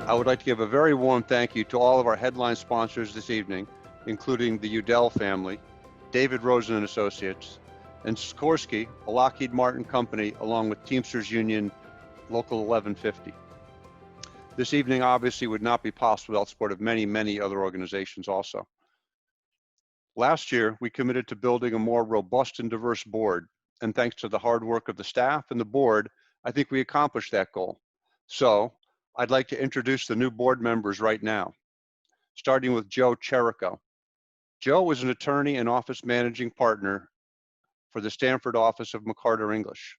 I would like to give a very warm thank you to all of our headline sponsors this evening, including the Udell family, David Rosen and Associates, and Sikorsky, a Lockheed Martin company, along with Teamsters Union Local 1150. This evening obviously would not be possible without support of many, many other organizations also. Last year, we committed to building a more robust and diverse board, and thanks to the hard work of the staff and the board, I think we accomplished that goal. So, I'd like to introduce the new board members right now, starting with Joe Cherico. Joe is an attorney and office managing partner for the Stanford office of McCarter English.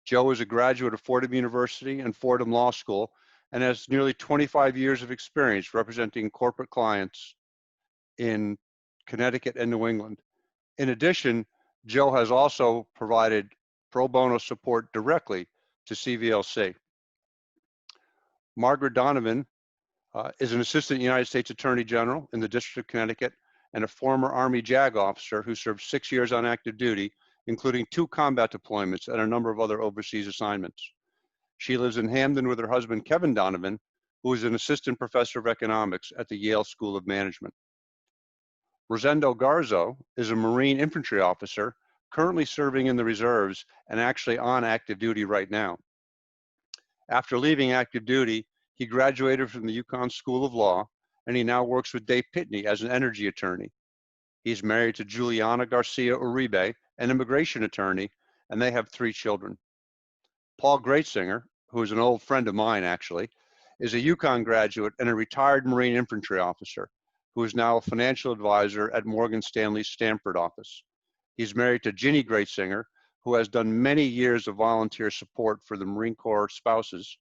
Joe is a graduate of Fordham University and Fordham Law School and has nearly 25 years of experience representing corporate clients in Connecticut and New England. In addition, Joe has also provided pro bono support directly to CVLC. Margaret Donovan is an assistant United States Attorney General in the District of Connecticut and a former Army JAG officer who served 6 years on active duty, including 2 combat deployments and a number of other overseas assignments. She lives in Hamden with her husband, Kevin Donovan, who is an assistant professor of economics at the Yale School of Management. Rosendo Garzo is a Marine infantry officer currently serving in the reserves and actually on active duty right now. After leaving active duty, he graduated from the UConn School of Law, and he now works with Dave Pitney as an energy attorney. He's married to Juliana Garcia Uribe, an immigration attorney, and they have 3 children. Paul Greatsinger, who is an old friend of mine actually, is a UConn graduate and a retired Marine infantry officer who is now a financial advisor at Morgan Stanley's Stamford office. He's married to Ginny Greatsinger, who has done many years of volunteer support for the Marine Corps spouses.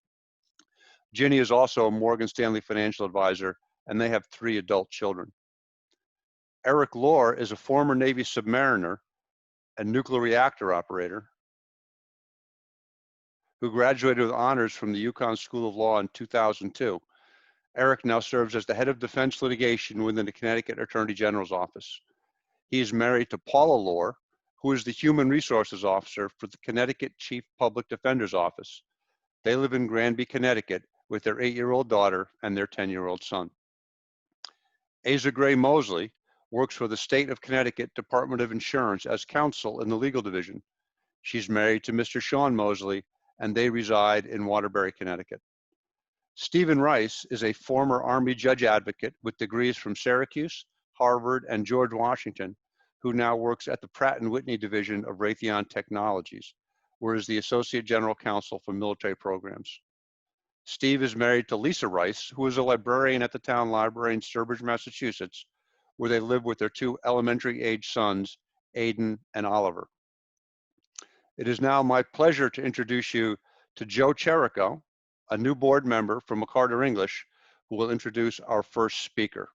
Ginny is also a Morgan Stanley financial advisor, and they have 3 adult children. Eric Lohr is a former Navy submariner and nuclear reactor operator who graduated with honors from the UConn School of Law in 2002. Eric now serves as the head of defense litigation within the Connecticut Attorney General's office. He is married to Paula Lohr, who is the human resources officer for the Connecticut Chief Public Defender's Office. They live in Granby, Connecticut, with their 8-year-old daughter and their 10-year-old son. Asa Gray Mosley works for the State of Connecticut Department of Insurance as counsel in the legal division. She's married to Mr. Sean Mosley, and they reside in Waterbury, Connecticut. Stephen Rice is a former Army judge advocate with degrees from Syracuse, Harvard, and George Washington, who now works at the Pratt & Whitney division of Raytheon Technologies, where he is the Associate General Counsel for Military Programs. Steve is married to Lisa Rice, who is a librarian at the town library in Sturbridge, Massachusetts, where they live with their 2 elementary-age sons, Aiden and Oliver. It is now my pleasure to introduce you to Joe Cherico, a new board member from McCarter English, who will introduce our first speaker.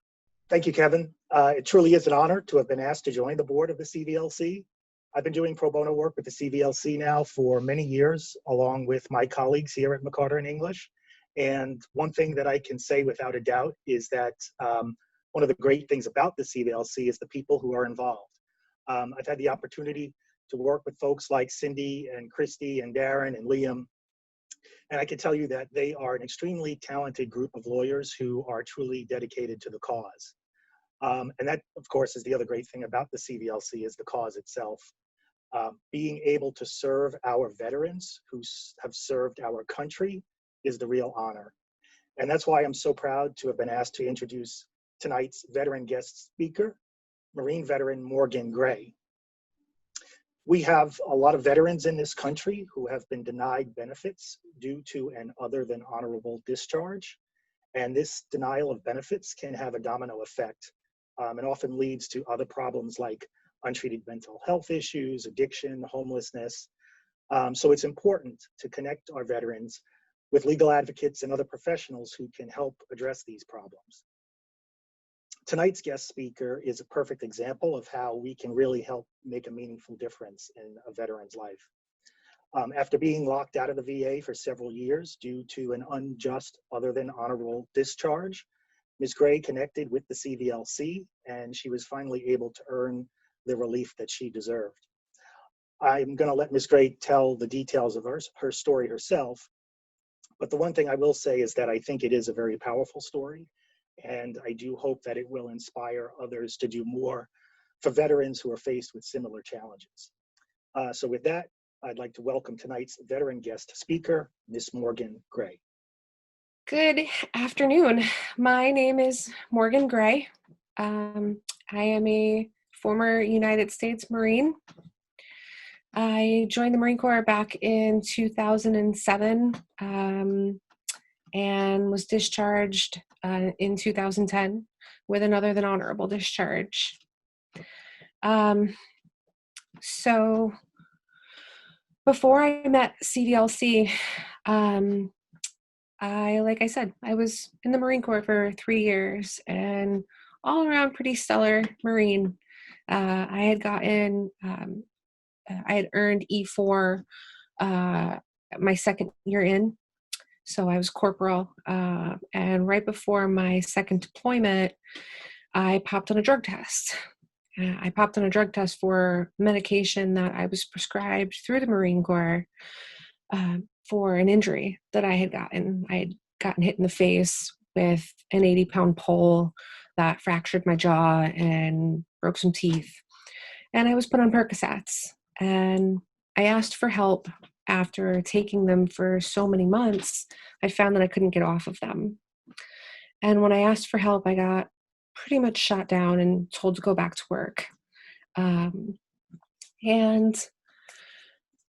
Thank you, Kevin. It truly is an honor to have been asked to join the board of the CVLC. I've been doing pro bono work with the CVLC now for many years, along with my colleagues here at McCarter English. And one thing that I can say without a doubt is that one of the great things about the CVLC is the people who are involved. I've had the opportunity to work with folks like Cindy and Christy and Darren and Liam. And I can tell you that they are an extremely talented group of lawyers who are truly dedicated to the cause. And that, of course, is the other great thing about the CVLC is the cause itself. Being able to serve our veterans who have served our country is the real honor. And that's why I'm so proud to have been asked to introduce tonight's veteran guest speaker, Marine veteran Morgan Gray. We have a lot of veterans in this country who have been denied benefits due to an other than honorable discharge. And this denial of benefits can have a domino effect and often leads to other problems like untreated mental health issues, addiction, homelessness. So it's important to connect our veterans with legal advocates and other professionals who can help address these problems. Tonight's guest speaker is a perfect example of how we can really help make a meaningful difference in a veteran's life. After being locked out of the VA for several years due to an unjust other than honorable discharge, Ms. Gray connected with the CVLC and she was finally able to earn the relief that she deserved. I'm going to let Ms. Gray tell the details of her story herself, But the one thing I will say is that I think it is a very powerful story. And I do hope that it will inspire others to do more for veterans who are faced with similar challenges. So with that, I'd like to welcome tonight's veteran guest speaker, Ms. Morgan Gray. Good afternoon. My name is Morgan Gray. I am a former United States Marine. I joined the Marine Corps back in 2007 and was discharged in 2010 with another than honorable discharge. So before I met CVLC, like I said, I was in the Marine Corps for 3 years and all around pretty stellar Marine. I had gotten, I had earned E4 my second year in, so I was corporal. And right before my second deployment, I popped on a drug test. I popped on a drug test for medication that I was prescribed through the Marine Corps for an injury that I had gotten. I had gotten hit in the face with an 80-pound pole that fractured my jaw and broke some teeth. And I was put on Percocets. And I asked for help after taking them for so many months. I found that I couldn't get off of them. And when I asked for help, I got pretty much shot down and told to go back to work. And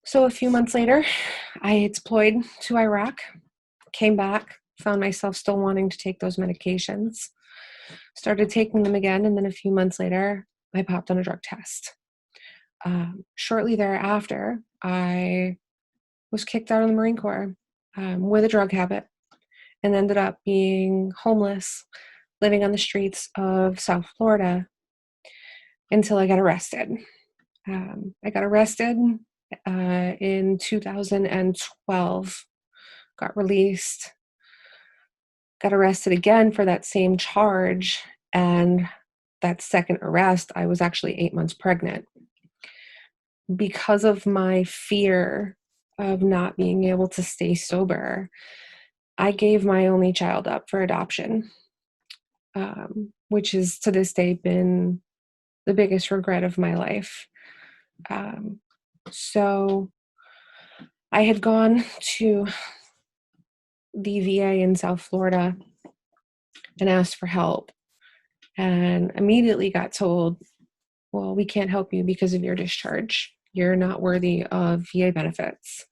so a few months later, I deployed to Iraq, came back, found myself still wanting to take those medications, started taking them again, and then a few months later, I popped on a drug test. Shortly thereafter, I was kicked out of the Marine Corps with a drug habit and ended up being homeless, living on the streets of South Florida until I got arrested. I got arrested in 2012, got released, got arrested again for that same charge, and that second arrest, I was actually 8 months pregnant. Because of my fear of not being able to stay sober, I gave my only child up for adoption, which has to this day been the biggest regret of my life. So I had gone to the VA in South Florida and asked for help, and immediately got told, well, we can't help you because of your discharge. You're not worthy of VA benefits.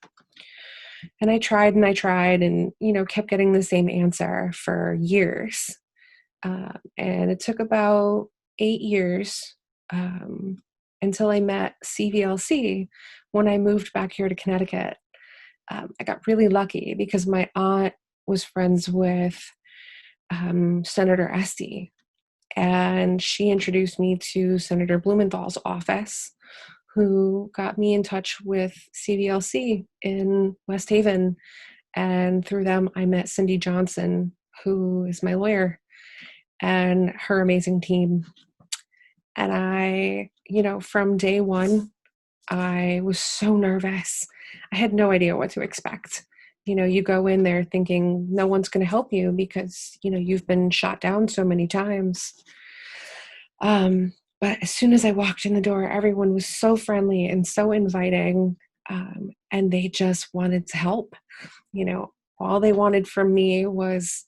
And I tried and, kept getting the same answer for years. And it took about 8 years until I met CVLC when I moved back here to Connecticut. I got really lucky because my aunt was friends with Senator Esty, and she introduced me to Senator Blumenthal's office, who got me in touch with CVLC in West Haven. And through them, I met Cindy Johnson, who is my lawyer, and her amazing team. And I, from day one, I was so nervous. I had no idea what to expect. You go in there thinking no one's going to help you because, you've been shot down so many times. But as soon as I walked in the door, everyone was so friendly and so inviting, and they just wanted to help. All they wanted from me was,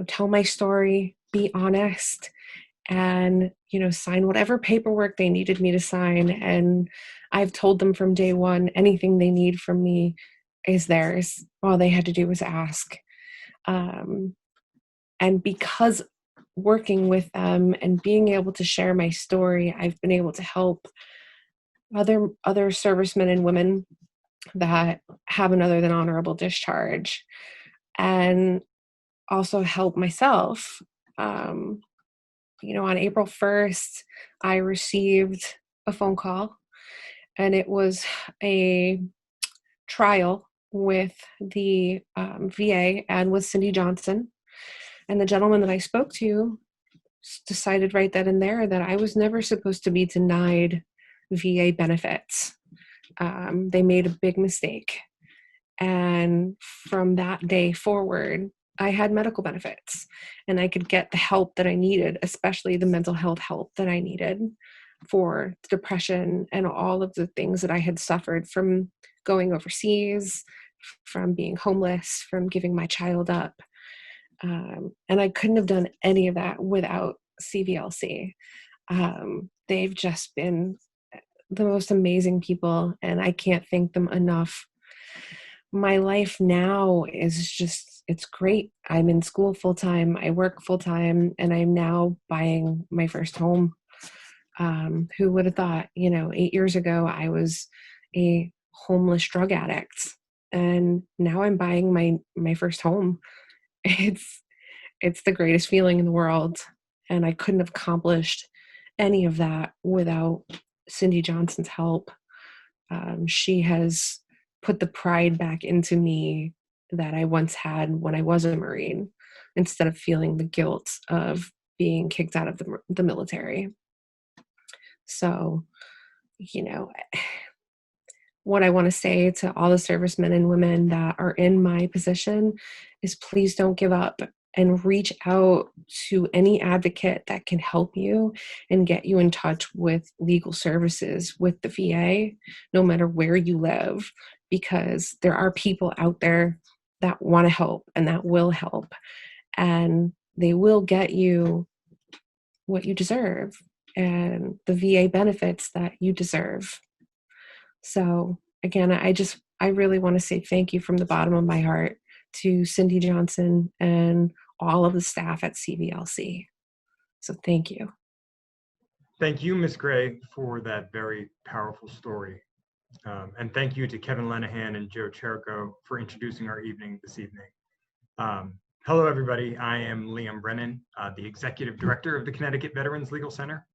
tell my story, be honest, and, sign whatever paperwork they needed me to sign. And I've told them from day one, anything they need from me is theirs. All they had to do was ask. And because working with them and being able to share my story, I've been able to help other servicemen and women that have another than honorable discharge, and also help myself. On April 1st, I received a phone call, and it was a trial with the VA and with Cindy Johnson. And the gentleman that I spoke to decided right then and there that I was never supposed to be denied VA benefits. They made a big mistake. And from that day forward, I had medical benefits and I could get the help that I needed, especially the mental health help that I needed for depression and all of the things that I had suffered from going overseas, from being homeless, from giving my child up. And I couldn't have done any of that without CVLC. They've just been the most amazing people, and I can't thank them enough. My life now is just, it's great. I'm in school full time, I work full time, and I'm now buying my first home. Who would have thought, 8 years ago, I was a homeless drug addict, and now I'm buying my first home. It's the greatest feeling in the world. And I couldn't have accomplished any of that without Cindy Johnson's help. She has put the pride back into me that I once had when I was a Marine, instead of feeling the guilt of being kicked out of the military. So, what I want to say to all the servicemen and women that are in my position is please don't give up and reach out to any advocate that can help you and get you in touch with legal services with the VA, no matter where you live, because there are people out there that want to help and that will help, and they will get you what you deserve and the VA benefits that you deserve. So again, I really want to say thank you from the bottom of my heart to Cindy Johnson and all of the staff at CVLC. So thank you. Thank you, Ms. Gray, for that very powerful story. And thank you to Kevin Lenahan and Joe Cherico for introducing our evening this evening. Hello, everybody. I am Liam Brennan, the Executive Director of the Connecticut Veterans Legal Center.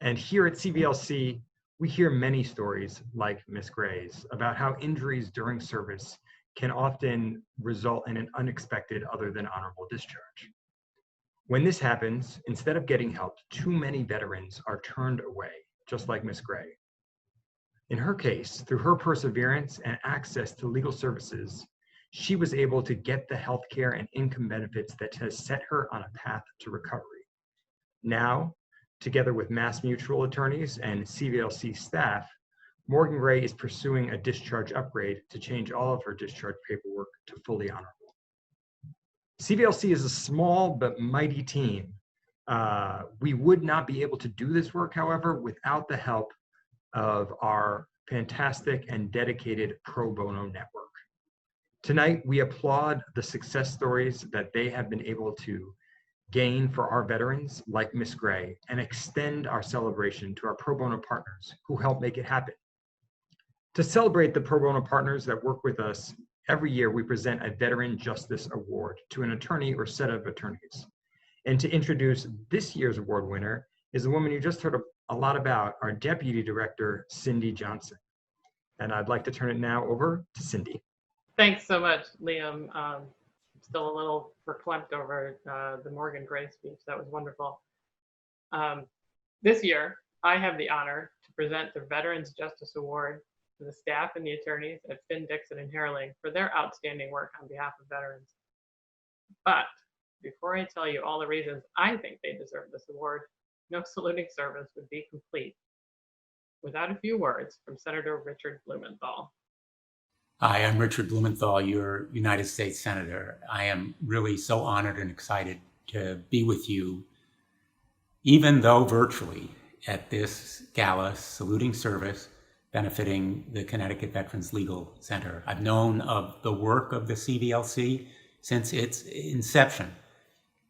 And here at CVLC, we hear many stories like Ms. Gray's about how injuries during service can often result in an unexpected other than honorable discharge. When this happens, instead of getting help, too many veterans are turned away, just like Ms. Gray. In her case, through her perseverance and access to legal services, she was able to get the healthcare and income benefits that has set her on a path to recovery. Now, together with Mass Mutual attorneys and CVLC staff, Morgan Gray is pursuing a discharge upgrade to change all of her discharge paperwork to fully honorable. CVLC is a small but mighty team. We would not be able to do this work, however, without the help of our fantastic and dedicated pro bono network. Tonight, we applaud the success stories that they have been able to gain for our veterans like Ms. Gray, and extend our celebration to our pro bono partners who help make it happen. To celebrate the pro bono partners that work with us, every year we present a Veteran Justice Award to an attorney or set of attorneys. And to introduce this year's award winner is a woman you just heard a lot about, our Deputy Director, Cindy Johnson. And I'd like to turn it now over to Cindy. Thanks so much, Liam. Still a little verklempt over the Morgan Gray speech. That was wonderful. This year, I have the honor to present the Veterans Justice Award to the staff and the attorneys at Finn Dixon and Herling for their outstanding work on behalf of veterans. But before I tell you all the reasons I think they deserve this award, no saluting service would be complete without a few words from Senator Richard Blumenthal. Hi, I'm Richard Blumenthal, your United States Senator. I am really so honored and excited to be with you, even though virtually, at this gala saluting service benefiting the Connecticut Veterans Legal Center. I've known of the work of the CVLC since its inception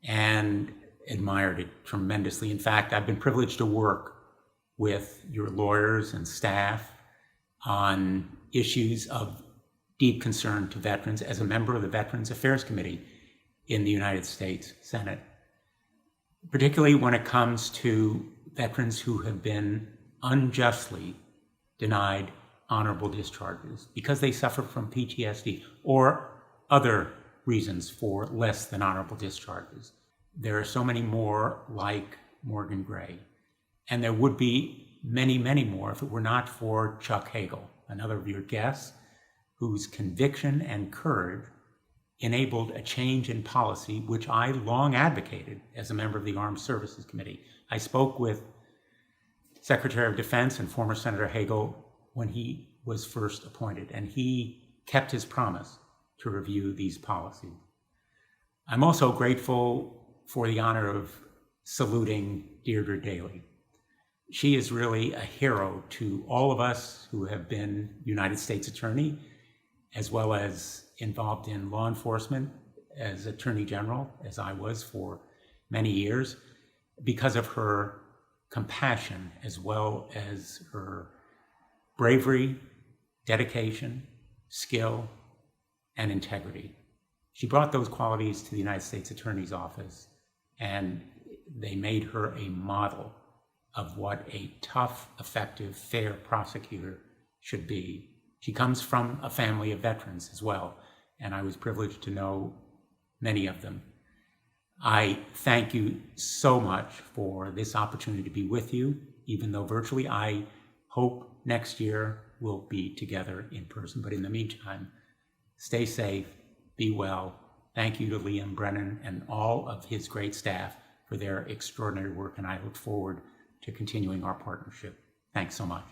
and admired it tremendously. In fact, I've been privileged to work with your lawyers and staff on issues of deep concern to veterans as a member of the Veterans Affairs Committee in the United States Senate, particularly when it comes to veterans who have been unjustly denied honorable discharges because they suffer from PTSD or other reasons for less than honorable discharges. There are so many more like Morgan Gray, and there would be many, many more if it were not for Chuck Hagel, another of your guests, whose conviction and courage enabled a change in policy, which I long advocated as a member of the Armed Services Committee. I spoke with Secretary of Defense and former Senator Hagel when he was first appointed, and he kept his promise to review these policies. I'm also grateful for the honor of saluting Deirdre Daley. She is really a hero to all of us who have been United States Attorney, as well as involved in law enforcement as Attorney General, as I was for many years, because of her compassion as well as her bravery, dedication, skill, and integrity. She brought those qualities to the United States Attorney's Office, and they made her a model of what a tough, effective, fair prosecutor should be. She comes from a family of veterans as well, and I was privileged to know many of them. I thank you so much for this opportunity to be with you, even though virtually. I hope next year we'll be together in person, but in the meantime, stay safe, be well. Thank you to Liam Brennan and all of his great staff for their extraordinary work, and I look forward to continuing our partnership. Thanks so much.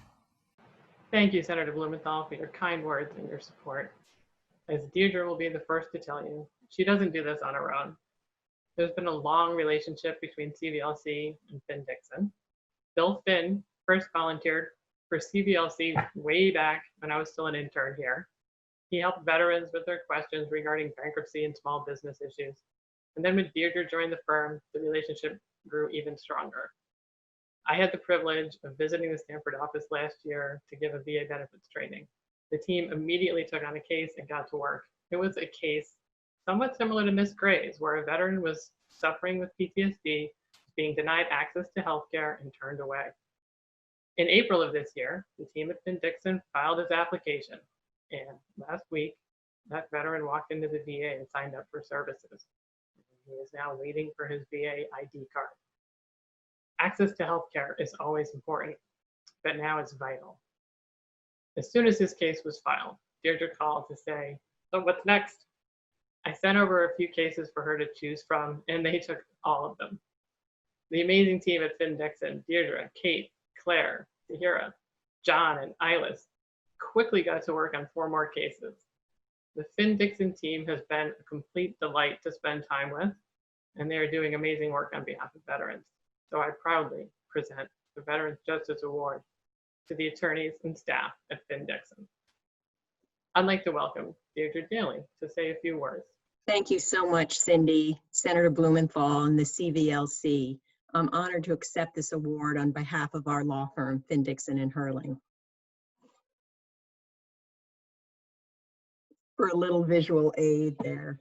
Thank you, Senator Blumenthal, for your kind words and your support. As Deirdre will be the first to tell you, she doesn't do this on her own. There's been a long relationship between CVLC and Finn Dixon. Bill Finn first volunteered for CVLC way back when I was still an intern here. He helped veterans with their questions regarding bankruptcy and small business issues. And then when Deirdre joined the firm, the relationship grew even stronger. I had the privilege of visiting the Stanford office last year to give a VA benefits training. The team immediately took on a case and got to work. It was a case somewhat similar to Miss Gray's, where a veteran was suffering with PTSD, being denied access to healthcare and turned away. In April of this year, the team at Finn Dixon filed his application. And last week, that veteran walked into the VA and signed up for services. He is now waiting for his VA ID card. Access to healthcare is always important, but now it's vital. As soon as his case was filed, Deirdre called to say, "So what's next?" I sent over a few cases for her to choose from, and they took all of them. The amazing team at Finn Dixon, Deirdre, Kate, Claire, Tahira, John, and Ilis, quickly got to work on 4 more cases. The Finn Dixon team has been a complete delight to spend time with, and they are doing amazing work on behalf of veterans. So I proudly present the Veterans Justice Award to the attorneys and staff at Finn Dixon. I'd like to welcome Deirdre Daley to say a few words. Thank you so much, Cindy, Senator Blumenthal, and the CVLC. I'm honored to accept this award on behalf of our law firm, Finn Dixon and Hurling. For a little visual aid there,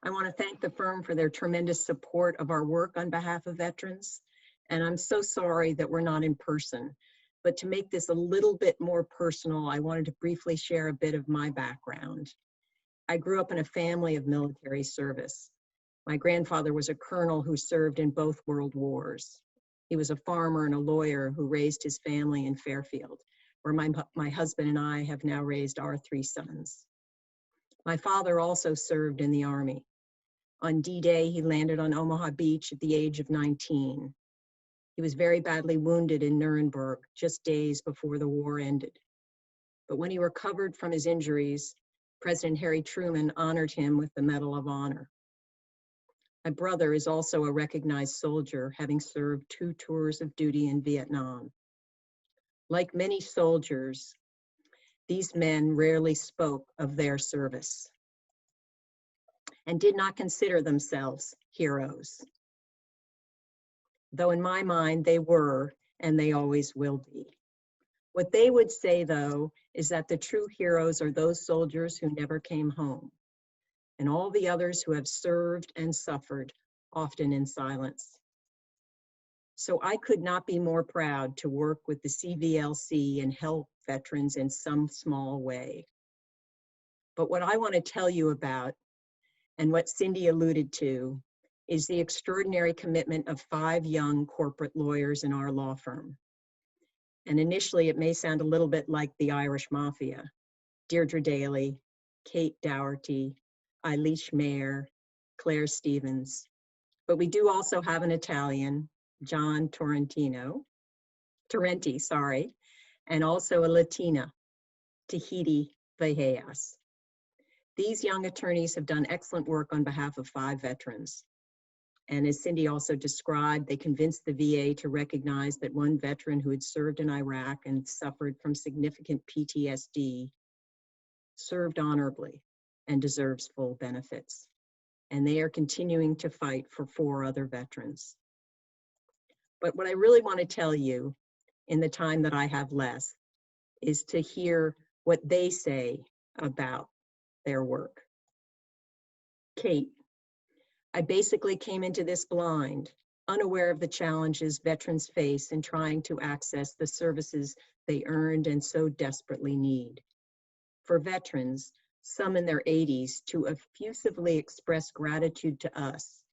I want to thank the firm for their tremendous support of our work on behalf of veterans. And I'm so sorry that we're not in person. But to make this a little bit more personal, I wanted to briefly share a bit of my background. I grew up in a family of military service. My grandfather was a colonel who served in both world wars. He was a farmer and a lawyer who raised his family in Fairfield, where my husband and I have now raised our 3 sons. My father also served in the Army. On D-Day, he landed on Omaha Beach at the age of 19. He was very badly wounded in Nuremberg just days before the war ended. But when he recovered from his injuries, President Harry Truman honored him with the Medal of Honor. My brother is also a recognized soldier, having served 2 tours of duty in Vietnam. Like many soldiers, these men rarely spoke of their service and did not consider themselves heroes. Though in my mind they were, and they always will be. What they would say, though, is that the true heroes are those soldiers who never came home, and all the others who have served and suffered, often in silence. So I could not be more proud to work with the CVLC and help veterans in some small way. But what I want to tell you about, and what Cindy alluded to, is the extraordinary commitment of 5 young corporate lawyers in our law firm. And initially, it may sound a little bit like the Irish Mafia. Deirdre Daly, Kate Dougherty, Eilish Mayer, Claire Stevens. But we do also have an Italian, John Torrenti, sorry, and also a Latina, Tahiti Vejeas. These young attorneys have done excellent work on behalf of 5 veterans. And as Cindy also described, they convinced the VA to recognize that one veteran who had served in Iraq and suffered from significant PTSD served honorably and deserves full benefits. And they are continuing to fight for 4 other veterans. But what I really want to tell you in the time that I have left is to hear what they say about their work. Kate, I basically came into this blind, unaware of the challenges veterans face in trying to access the services they earned and so desperately need. For veterans, some in their 80s, to effusively express gratitude to us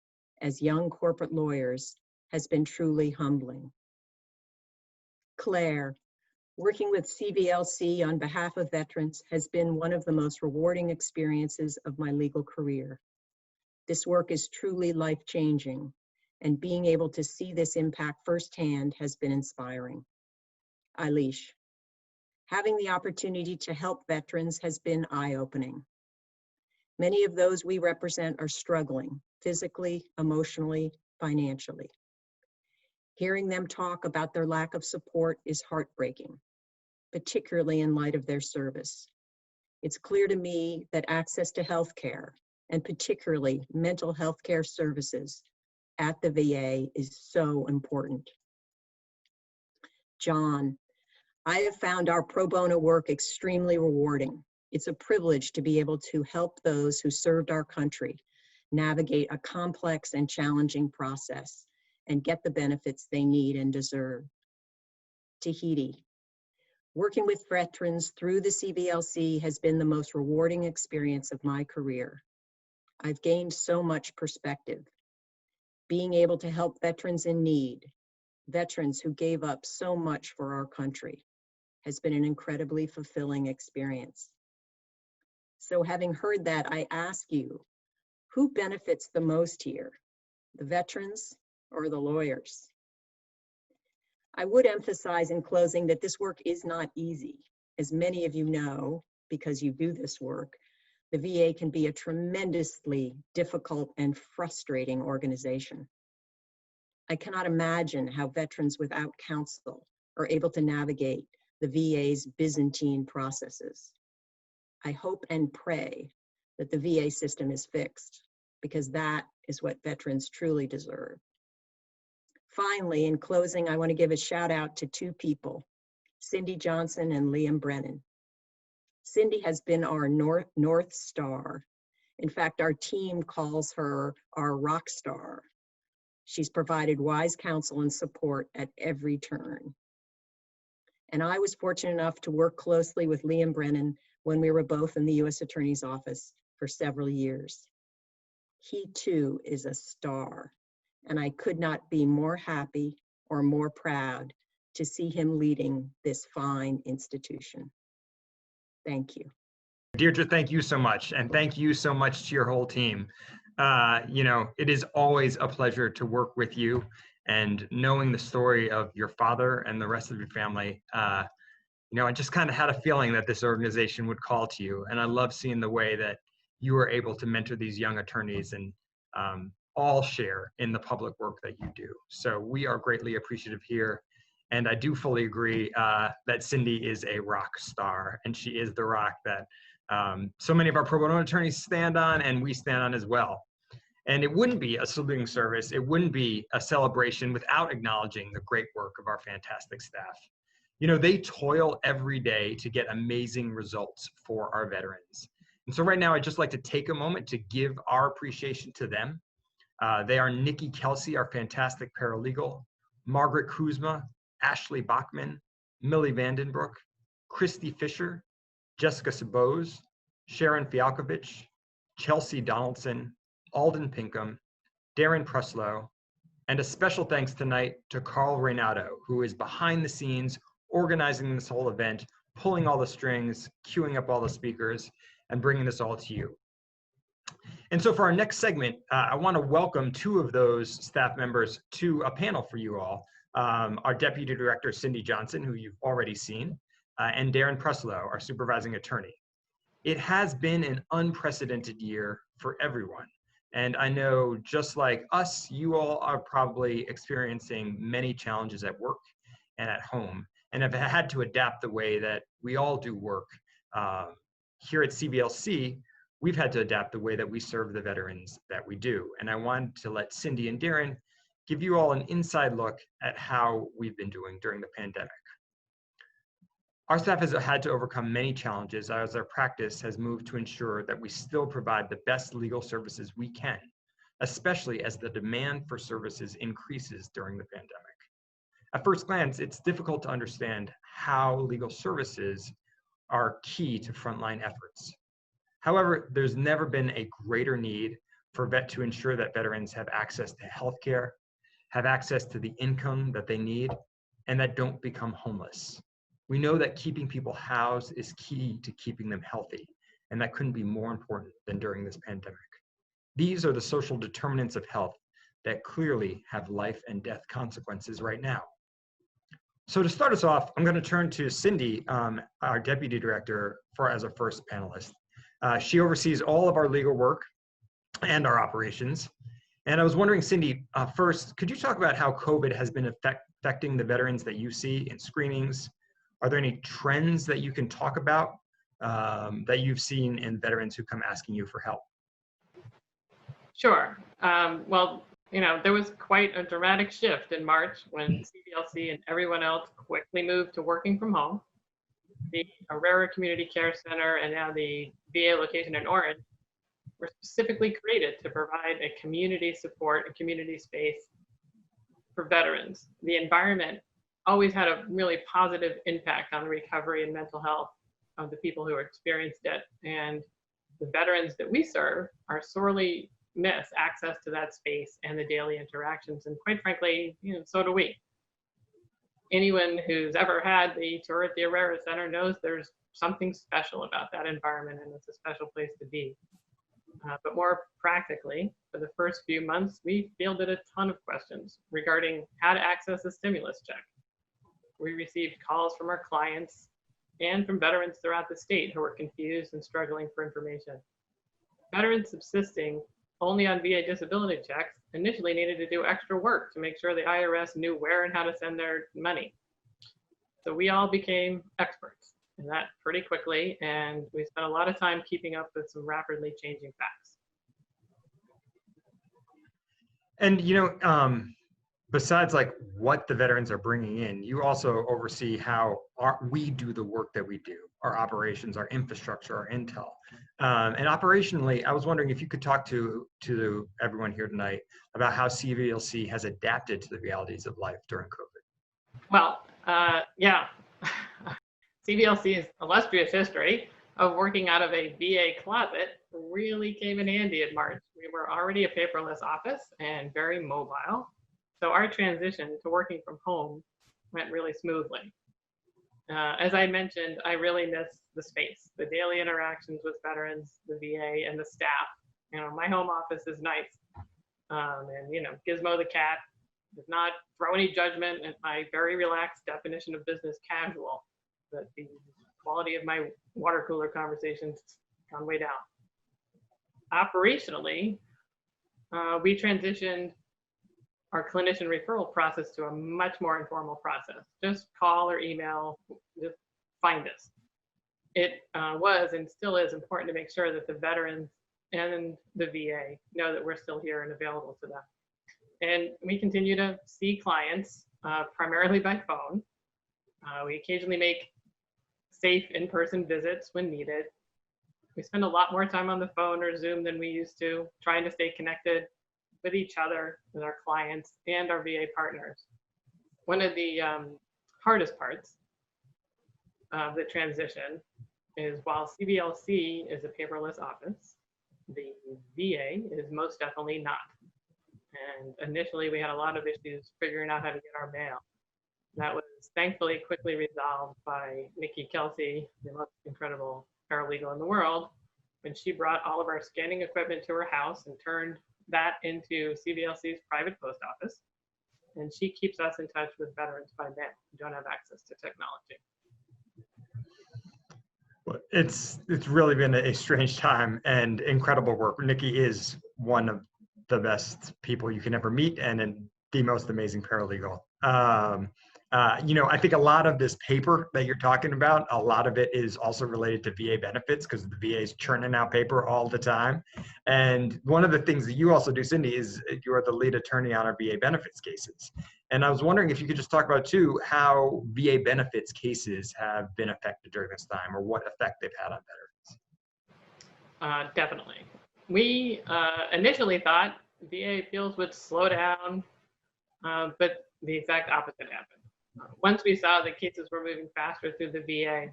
as young corporate lawyers has been truly humbling. Claire, working with CVLC on behalf of veterans has been one of the most rewarding experiences of my legal career. This work is truly life-changing, and being able to see this impact firsthand has been inspiring. Eilish, having the opportunity to help veterans has been eye-opening. Many of those we represent are struggling physically, emotionally, financially. Hearing them talk about their lack of support is heartbreaking, particularly in light of their service. It's clear to me that access to healthcare, and particularly mental health care services at the VA, is so important. John, I have found our pro bono work extremely rewarding. It's a privilege to be able to help those who served our country navigate a complex and challenging process and get the benefits they need and deserve. Tahiti, working with veterans through the CVLC has been the most rewarding experience of my career. I've gained so much perspective. Being able to help veterans in need, veterans who gave up so much for our country, has been an incredibly fulfilling experience. So having heard that, I ask you, who benefits the most here, the veterans or the lawyers? I would emphasize in closing that this work is not easy. As many of you know, because you do this work, the VA can be a tremendously difficult and frustrating organization. I cannot imagine how veterans without counsel are able to navigate the VA's Byzantine processes. I hope and pray that the VA system is fixed, because that is what veterans truly deserve. Finally, in closing, I want to give a shout out to 2 people, Cindy Johnson and Liam Brennan. Cindy has been our North Star. In fact, our team calls her our rock star. She's provided wise counsel and support at every turn. And I was fortunate enough to work closely with Liam Brennan when we were both in the U.S. Attorney's Office for several years. He too is a star, and I could not be more happy or more proud to see him leading this fine institution. Thank you. Deirdre, thank you so much. And thank you so much to your whole team. It is always a pleasure to work with you, and knowing the story of your father and the rest of your family, I just kind of had a feeling that this organization would call to you. And I love seeing the way that you were able to mentor these young attorneys and all share in the public work that you do. So we are greatly appreciative here. And I do fully agree that Cindy is a rock star, and she is the rock that so many of our pro bono attorneys stand on, and we stand on as well. And it wouldn't be a saluting service, it wouldn't be a celebration without acknowledging the great work of our fantastic staff. They toil every day to get amazing results for our veterans. And so right now, I'd just like to take a moment to give our appreciation to them. They are Nikki Kelsey, our fantastic paralegal, Margaret Kuzma, Ashley Bachman, Millie Vandenbroek, Christy Fisher, Jessica Sabose, Sharon Fialkovich, Chelsea Donaldson, Alden Pinkham, Darren Preslow, and a special thanks tonight to Carl Reynado, who is behind the scenes organizing this whole event, pulling all the strings, queuing up all the speakers, and bringing this all to you. And so for our next segment, I want to welcome two of those staff members to a panel for you all. Our Deputy Director, Cindy Johnson, who you've already seen, and Darren Preslow, our Supervising Attorney. It has been an unprecedented year for everyone. And I know just like us, you all are probably experiencing many challenges at work and at home, and have had to adapt the way that we all do work. Here at CVLC, we've had to adapt the way that we serve the veterans that we do. And I wanted to let Cindy and Darren give you all an inside look at how we've been doing during the pandemic. Our staff has had to overcome many challenges as our practice has moved to ensure that we still provide the best legal services we can, especially as the demand for services increases during the pandemic. At first glance, it's difficult to understand how legal services are key to frontline efforts. However, there's never been a greater need to ensure that veterans have access to healthcare, have access to the income that they need, and that don't become homeless. We know that keeping people housed is key to keeping them healthy, and that couldn't be more important than during this pandemic. These are the social determinants of health that clearly have life and death consequences right now. So to start us off, I'm going to turn to Cindy, our Deputy Director, as our first panelist. She oversees all of our legal work and our operations. And I was wondering, Cindy, first, could you talk about how COVID has been affecting the veterans that you see in screenings? Are there any trends that you can talk about that you've seen in veterans who come asking you for help? Sure. Well, there was quite a dramatic shift in March when CVLC and everyone else quickly moved to working from home. The Aurora Community Care Center and now the VA location in Orange were specifically created to provide a community support and community space for veterans. The environment always had a really positive impact on the recovery and mental health of the people who experienced it. And the veterans that we serve are sorely miss access to that space and the daily interactions. And quite frankly, so do we. Anyone who's ever had the tour at the Aurora Center knows there's something special about that environment, and it's a special place to be. But more practically, for the first few months, we fielded a ton of questions regarding how to access a stimulus check. We received calls from our clients and from veterans throughout the state who were confused and struggling for information. Veterans subsisting only on VA disability checks initially needed to do extra work to make sure the IRS knew where and how to send their money. So we all became experts in that pretty quickly, and we spent a lot of time keeping up with some rapidly changing facts. And besides like what the veterans are bringing in, you also oversee how we do the work that we do, our operations, our infrastructure, our intel. And operationally, I was wondering if you could talk to everyone here tonight about how CVLC has adapted to the realities of life during COVID. Well, yeah, CVLC's illustrious history of working out of a VA closet really came in handy in March. We were already a paperless office and very mobile. So our transition to working from home went really smoothly. As I mentioned, I really miss the space, the daily interactions with veterans, the VA, and the staff. My home office is nice. And Gizmo the cat does not throw any judgment at my very relaxed definition of business casual, but the quality of my water cooler conversations gone way down. Operationally, we transitioned our clinician referral process to a much more informal process. Just call or email, just find us. It was and still is important to make sure that the veterans and the VA know that we're still here and available to them. And we continue to see clients primarily by phone. We occasionally make safe in-person visits when needed. We spend a lot more time on the phone or Zoom than we used to, trying to stay connected with each other, with our clients and our VA partners. One of the hardest parts of the transition is while CVLC is a paperless office, the VA is most definitely not. And initially we had a lot of issues figuring out how to get our mail. That was thankfully quickly resolved by Nikki Kelsey, the most incredible paralegal in the world, when she brought all of our scanning equipment to her house and turned that into CVLC's private post office. And she keeps us in touch with veterans by mail who don't have access to technology. Well, it's really been a strange time and incredible work. Nikki is one of the best people you can ever meet and the most amazing paralegal. I think a lot of this paper that you're talking about, a lot of it is also related to VA benefits because the VA is churning out paper all the time. And one of the things that you also do, Cindy, is you are the lead attorney on our VA benefits cases. And I was wondering if you could just talk about, too, how VA benefits cases have been affected during this time or what effect they've had on veterans. Definitely. We initially thought VA appeals would slow down, but the exact opposite happened. Once we saw that cases were moving faster through the VA,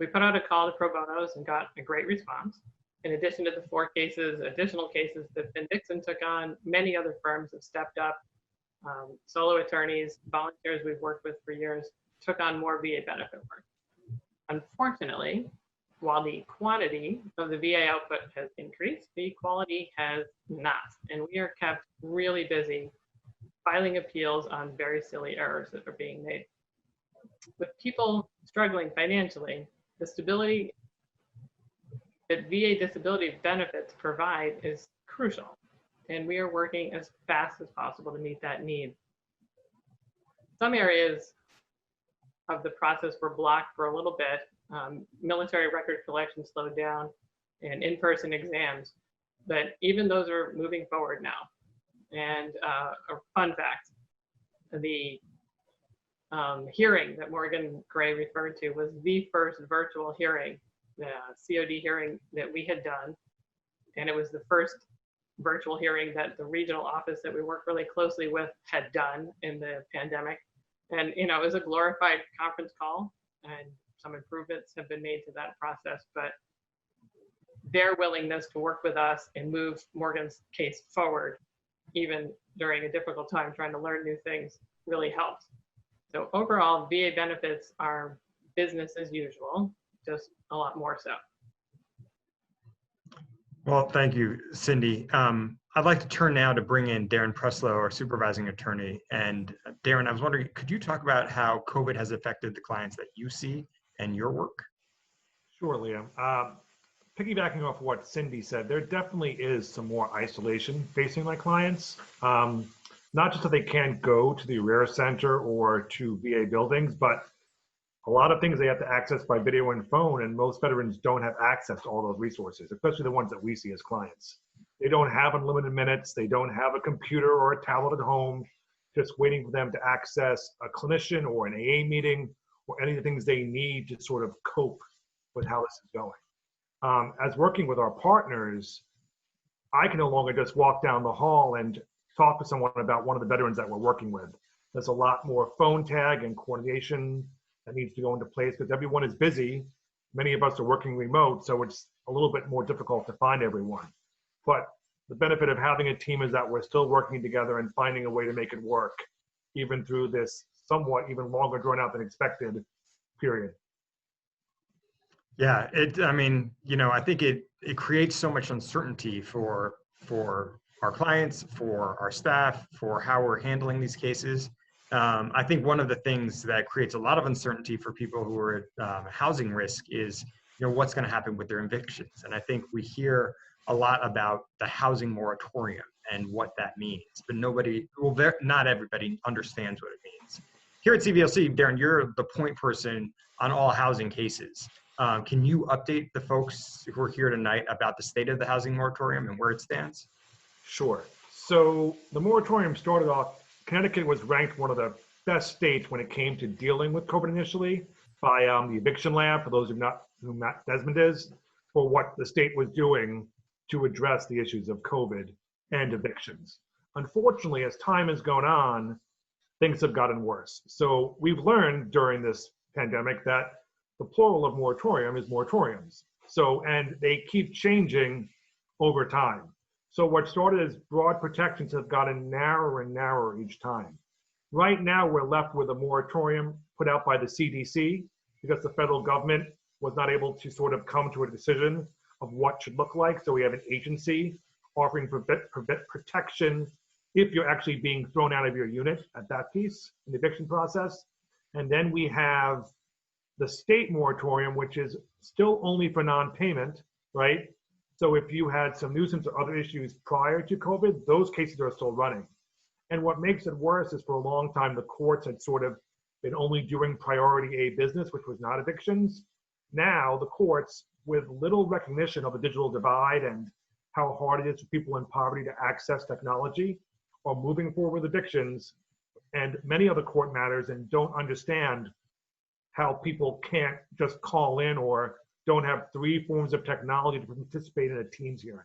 we put out a call to pro bonos and got a great response. In addition to the 4 additional cases that Finn Dixon took on, many other firms have stepped up. Solo attorneys, volunteers we've worked with for years, took on more VA benefit work. Unfortunately, while the quantity of the VA output has increased, the quality has not. And we are kept really busy filing appeals on very silly errors that are being made. With people struggling financially, the stability that VA disability benefits provide is crucial, and we are working as fast as possible to meet that need. Some areas of the process were blocked for a little bit. Military record collection slowed down and in-person exams, but even those are moving forward now. And a fun fact, the hearing that Morgan Gray referred to was the first virtual hearing, the COD hearing that we had done. And it was the first virtual hearing that the regional office that we work really closely with had done in the pandemic. And, it was a glorified conference call, and some improvements have been made to that process, but their willingness to work with us and move Morgan's case forward, even during a difficult time trying to learn new things, really helped. So overall, VA benefits are business as usual, just a lot more so. Well, thank you, Cindy. I'd like to turn now to bring in Darren Preslow, our supervising attorney. And Darren, I was wondering, could you talk about how COVID has affected the clients that you see and your work? Sure, Liam. Piggybacking off what Cindy said, there definitely is some more isolation facing my clients. Not just that they can't go to the Rare Center or to VA buildings, but a lot of things they have to access by video and phone, and most veterans don't have access to all those resources, especially the ones that we see as clients. They don't have unlimited minutes. They don't have a computer or a tablet at home, just waiting for them to access a clinician or an AA meeting or any of the things they need to sort of cope with how this is going. As working with our partners, I can no longer just walk down the hall and talk to someone about one of the veterans that we're working with. There's a lot more phone tag and coordination that needs to go into place because everyone is busy. Many of us are working remote, so it's a little bit more difficult to find everyone. But the benefit of having a team is that we're still working together and finding a way to make it work, even through this somewhat even longer drawn out than expected period. Yeah, I think it creates so much uncertainty for our clients, for our staff, for how we're handling these cases. I think one of the things that creates a lot of uncertainty for people who are at housing risk is, what's going to happen with their evictions. And I think we hear a lot about the housing moratorium and what that means, but not everybody understands what it means. Here at CVLC, Darren, you're the point person on all housing cases. Can you update the folks who are here tonight about the state of the housing moratorium and where it stands? Sure. So the moratorium started off, Connecticut was ranked one of the best states when it came to dealing with COVID initially by the Eviction Lab, for those who Matt Desmond is, for what the state was doing to address the issues of COVID and evictions. Unfortunately, as time has gone on, things have gotten worse. So we've learned during this pandemic that the plural of moratorium is moratoriums. And they keep changing over time. So what started as broad protections have gotten narrower and narrower each time. Right now, we're left with a moratorium put out by the CDC because the federal government was not able to sort of come to a decision of what should look like. So we have an agency offering protection if you're actually being thrown out of your unit at that piece in the eviction process. And then we have the state moratorium, which is still only for non-payment, right? So if you had some nuisance or other issues prior to COVID, those cases are still running. And what makes it worse is for a long time, the courts had sort of been only doing priority A business, which was not evictions. Now the courts, with little recognition of the digital divide and how hard it is for people in poverty to access technology, are moving forward with evictions and many other court matters and don't understand how people can't just call in or don't have 3 forms of technology to participate in a Teams hearing.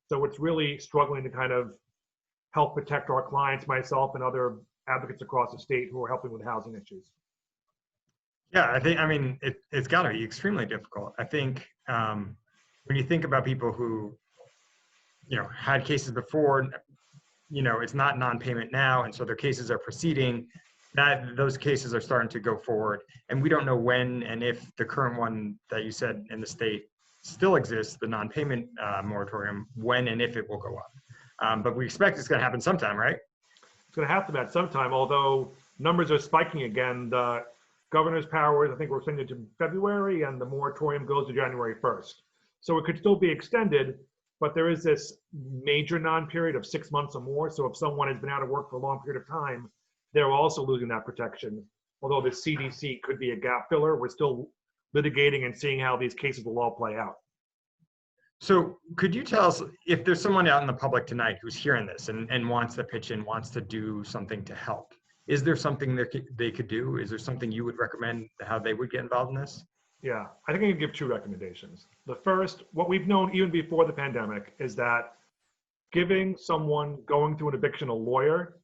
So it's really struggling to kind of help protect our clients, myself and other advocates across the state who are helping with housing issues. Yeah, I mean, it's got to be extremely difficult. I think when you think about people who, had cases before, it's not non-payment now, and so their cases are proceeding, those cases are starting to go forward. And we don't know when and if the current one that you said in the state still exists, the non-payment moratorium, when and if it will go up. But we expect it's going to happen sometime, right? It's going to happen at some time, although numbers are spiking again. The governor's powers, I think we're extended to February, and the moratorium goes to January 1st. So it could still be extended, but there is this major non-period of 6 months or more. So if someone has been out of work for a long period of time, they're also losing that protection. Although the CDC could be a gap filler, we're still litigating and seeing how these cases will all play out. So could you tell us if there's someone out in the public tonight who's hearing this and wants to pitch in, wants to do something to help? Is there something they could do? Is there something you would recommend how they would get involved in this? Yeah, I think I can give 2 recommendations. The first, what we've known even before the pandemic, is that giving someone going through an eviction a lawyer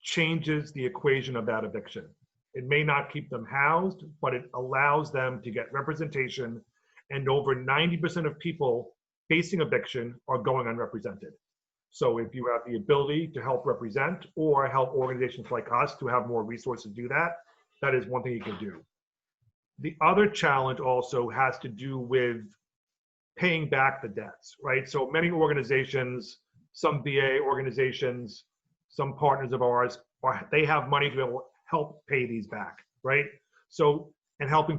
changes the equation of that eviction. It may not keep them housed, but it allows them to get representation, and over 90% of people facing eviction are going unrepresented. So if you have the ability to help represent or help organizations like us to have more resources to do that, that is one thing you can do. The other challenge also has to do with paying back the debts, right? So many organizations, some VA organizations, some partners of ours, they have money to be able to help pay these back, right? So, and helping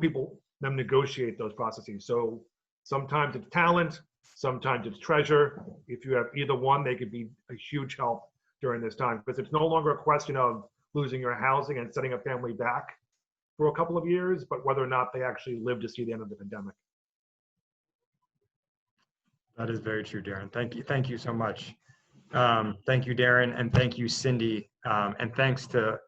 them negotiate those processes. So sometimes it's talent, sometimes it's treasure. If you have either one, they could be a huge help during this time, because it's no longer a question of losing your housing and setting a family back for a couple of years, but whether or not they actually live to see the end of the pandemic. That is very true, Darren. Thank you so much. Thank you, Darren, and thank you, Cindy. And thanks to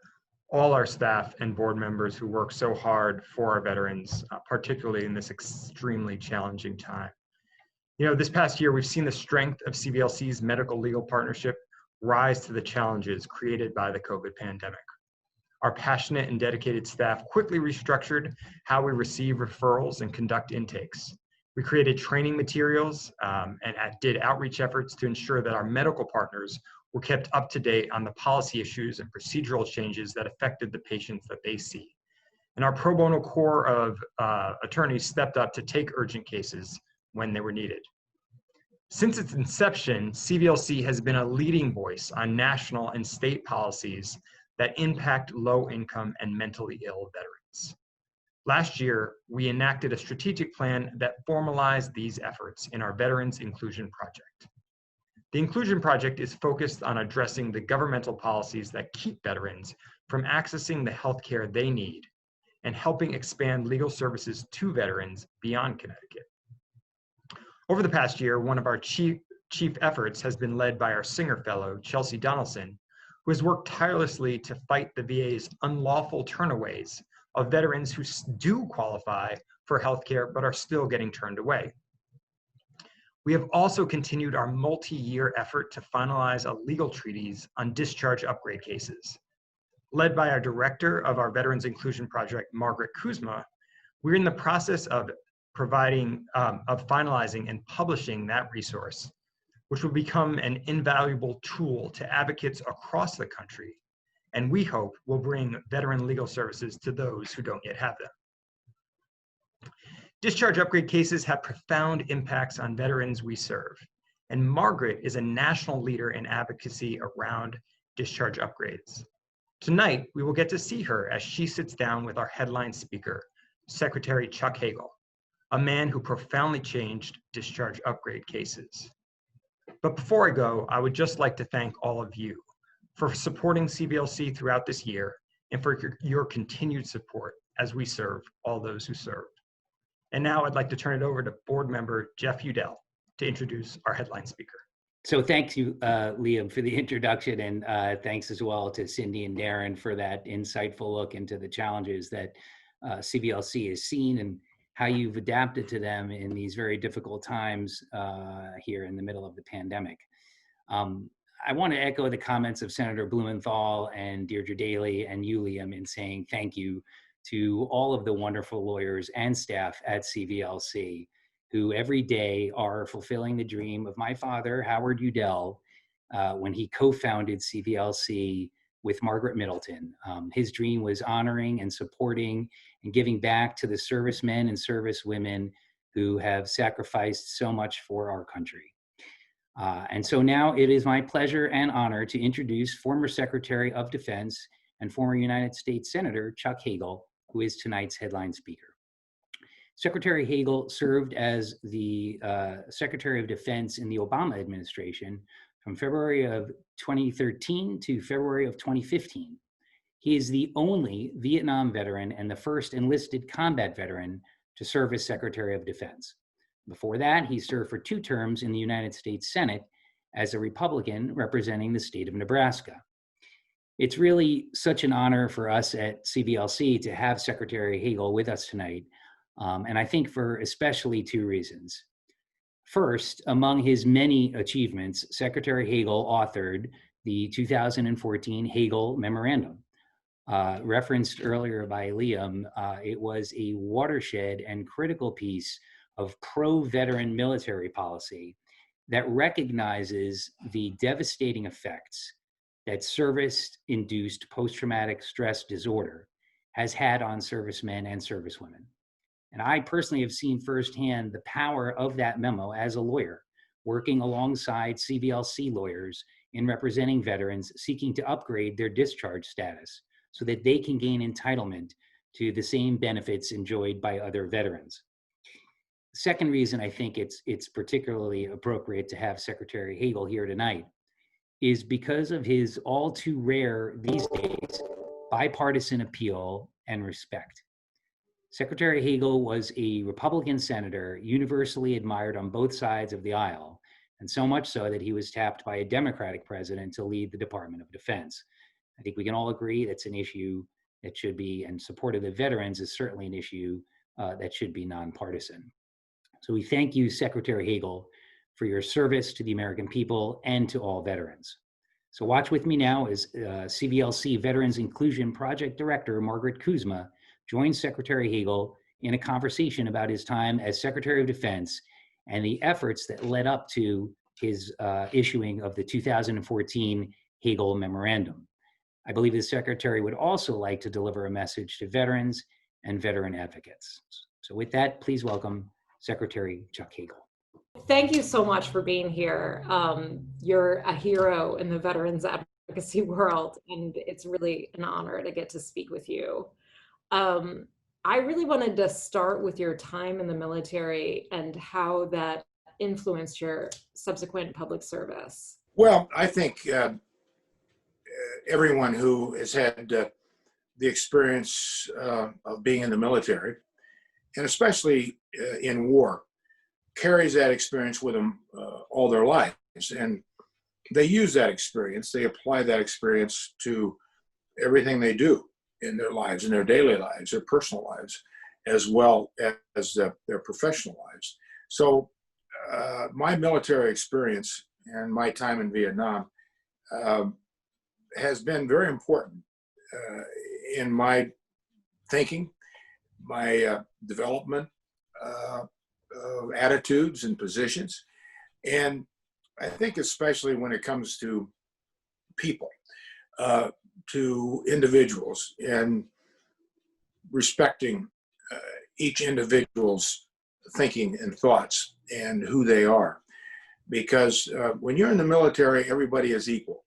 all our staff and board members who work so hard for our veterans, particularly in this extremely challenging time. This past year, we've seen the strength of CVLC's medical legal partnership rise to the challenges created by the COVID pandemic. Our passionate and dedicated staff quickly restructured how we receive referrals and conduct intakes. We created training materials and did outreach efforts to ensure that our medical partners were kept up to date on the policy issues and procedural changes that affected the patients that they see. And our pro bono core of attorneys stepped up to take urgent cases when they were needed. Since its inception, CVLC has been a leading voice on national and state policies that impact low-income and mentally ill veterans. Last year, we enacted a strategic plan that formalized these efforts in our Veterans Inclusion Project. The Inclusion Project is focused on addressing the governmental policies that keep veterans from accessing the healthcare they need and helping expand legal services to veterans beyond Connecticut. Over the past year, one of our chief efforts has been led by our Singer Fellow, Chelsea Donaldson, who has worked tirelessly to fight the VA's unlawful turnaways of veterans who do qualify for healthcare but are still getting turned away. We have also continued our multi-year effort to finalize a legal treatise on discharge upgrade cases. Led by our director of our Veterans Inclusion Project, Margaret Kuzma, we're in the process of finalizing and publishing that resource, which will become an invaluable tool to advocates across the country and we hope will bring veteran legal services to those who don't yet have them. Discharge upgrade cases have profound impacts on veterans we serve, and Margaret is a national leader in advocacy around discharge upgrades. Tonight, we will get to see her as she sits down with our headline speaker, Secretary Chuck Hagel, a man who profoundly changed discharge upgrade cases. But before I go, I would just like to thank all of you for supporting CVLC throughout this year and for your continued support as we serve all those who serve. And now I'd like to turn it over to board member Jeff Udell to introduce our headline speaker. So thank you, Liam, for the introduction, and thanks as well to Cindy and Darren for that insightful look into the challenges that CVLC has seen and how you've adapted to them in these very difficult times here in the middle of the pandemic. I want to echo the comments of Senator Blumenthal and Deirdre Daley and you, Liam, in saying thank you to all of the wonderful lawyers and staff at CVLC who every day are fulfilling the dream of my father, Howard Udell, when he co-founded CVLC with Margaret Middleton. His dream was honoring and supporting and giving back to the servicemen and servicewomen who have sacrificed so much for our country. And so now it is my pleasure and honor to introduce former Secretary of Defense and former United States Senator Chuck Hagel, who is tonight's headline speaker. Secretary Hagel served as the Secretary of Defense in the Obama administration from February of 2013 to February of 2015. He is the only Vietnam veteran and the first enlisted combat veteran to serve as Secretary of Defense. Before that, he served for 2 terms in the United States Senate as a Republican representing the state of Nebraska. It's really such an honor for us at CVLC to have Secretary Hagel with us tonight. And I think for especially 2 reasons. First, among his many achievements, Secretary Hagel authored the 2014 Hagel Memorandum. Referenced earlier by Liam, it was a watershed and critical piece of pro-veteran military policy that recognizes the devastating effects that service-induced post-traumatic stress disorder has had on servicemen and servicewomen. And I personally have seen firsthand the power of that memo as a lawyer, working alongside CVLC lawyers in representing veterans seeking to upgrade their discharge status so that they can gain entitlement to the same benefits enjoyed by other veterans. The second reason I think it's particularly appropriate to have Secretary Hagel here tonight is because of his all too rare these days bipartisan appeal and respect. Secretary Hagel was a Republican senator, universally admired on both sides of the aisle, and so much so that he was tapped by a Democratic president to lead the Department of Defense. I think we can all agree that's an issue that should be, and support of the veterans is certainly an issue that should be nonpartisan. So we thank you, Secretary Hagel, for your service to the American people and to all veterans. So watch with me now as CVLC Veterans Inclusion Project Director Margaret Kuzma joins Secretary Hagel in a conversation about his time as Secretary of Defense and the efforts that led up to his issuing of the 2014 Hagel Memorandum. I believe the Secretary would also like to deliver a message to veterans and veteran advocates. So with that, please welcome Secretary Chuck Hagel. Thank you so much for being here. You're a hero in the veterans advocacy world, and it's really an honor to get to speak with you. I really wanted to start with your time in the military and how that influenced your subsequent public service. Well, I think everyone who has had the experience of being in the military, and especially in war, carries that experience with them all their lives. And they use that experience, they apply that experience to everything they do in their lives, in their daily lives, their personal lives, as well as their professional lives. So my military experience and my time in Vietnam has been very important in my thinking, my development of attitudes and positions. And I think especially when it comes to people, to individuals and respecting each individual's thinking and thoughts and who they are. Because when you're in the military, everybody is equal.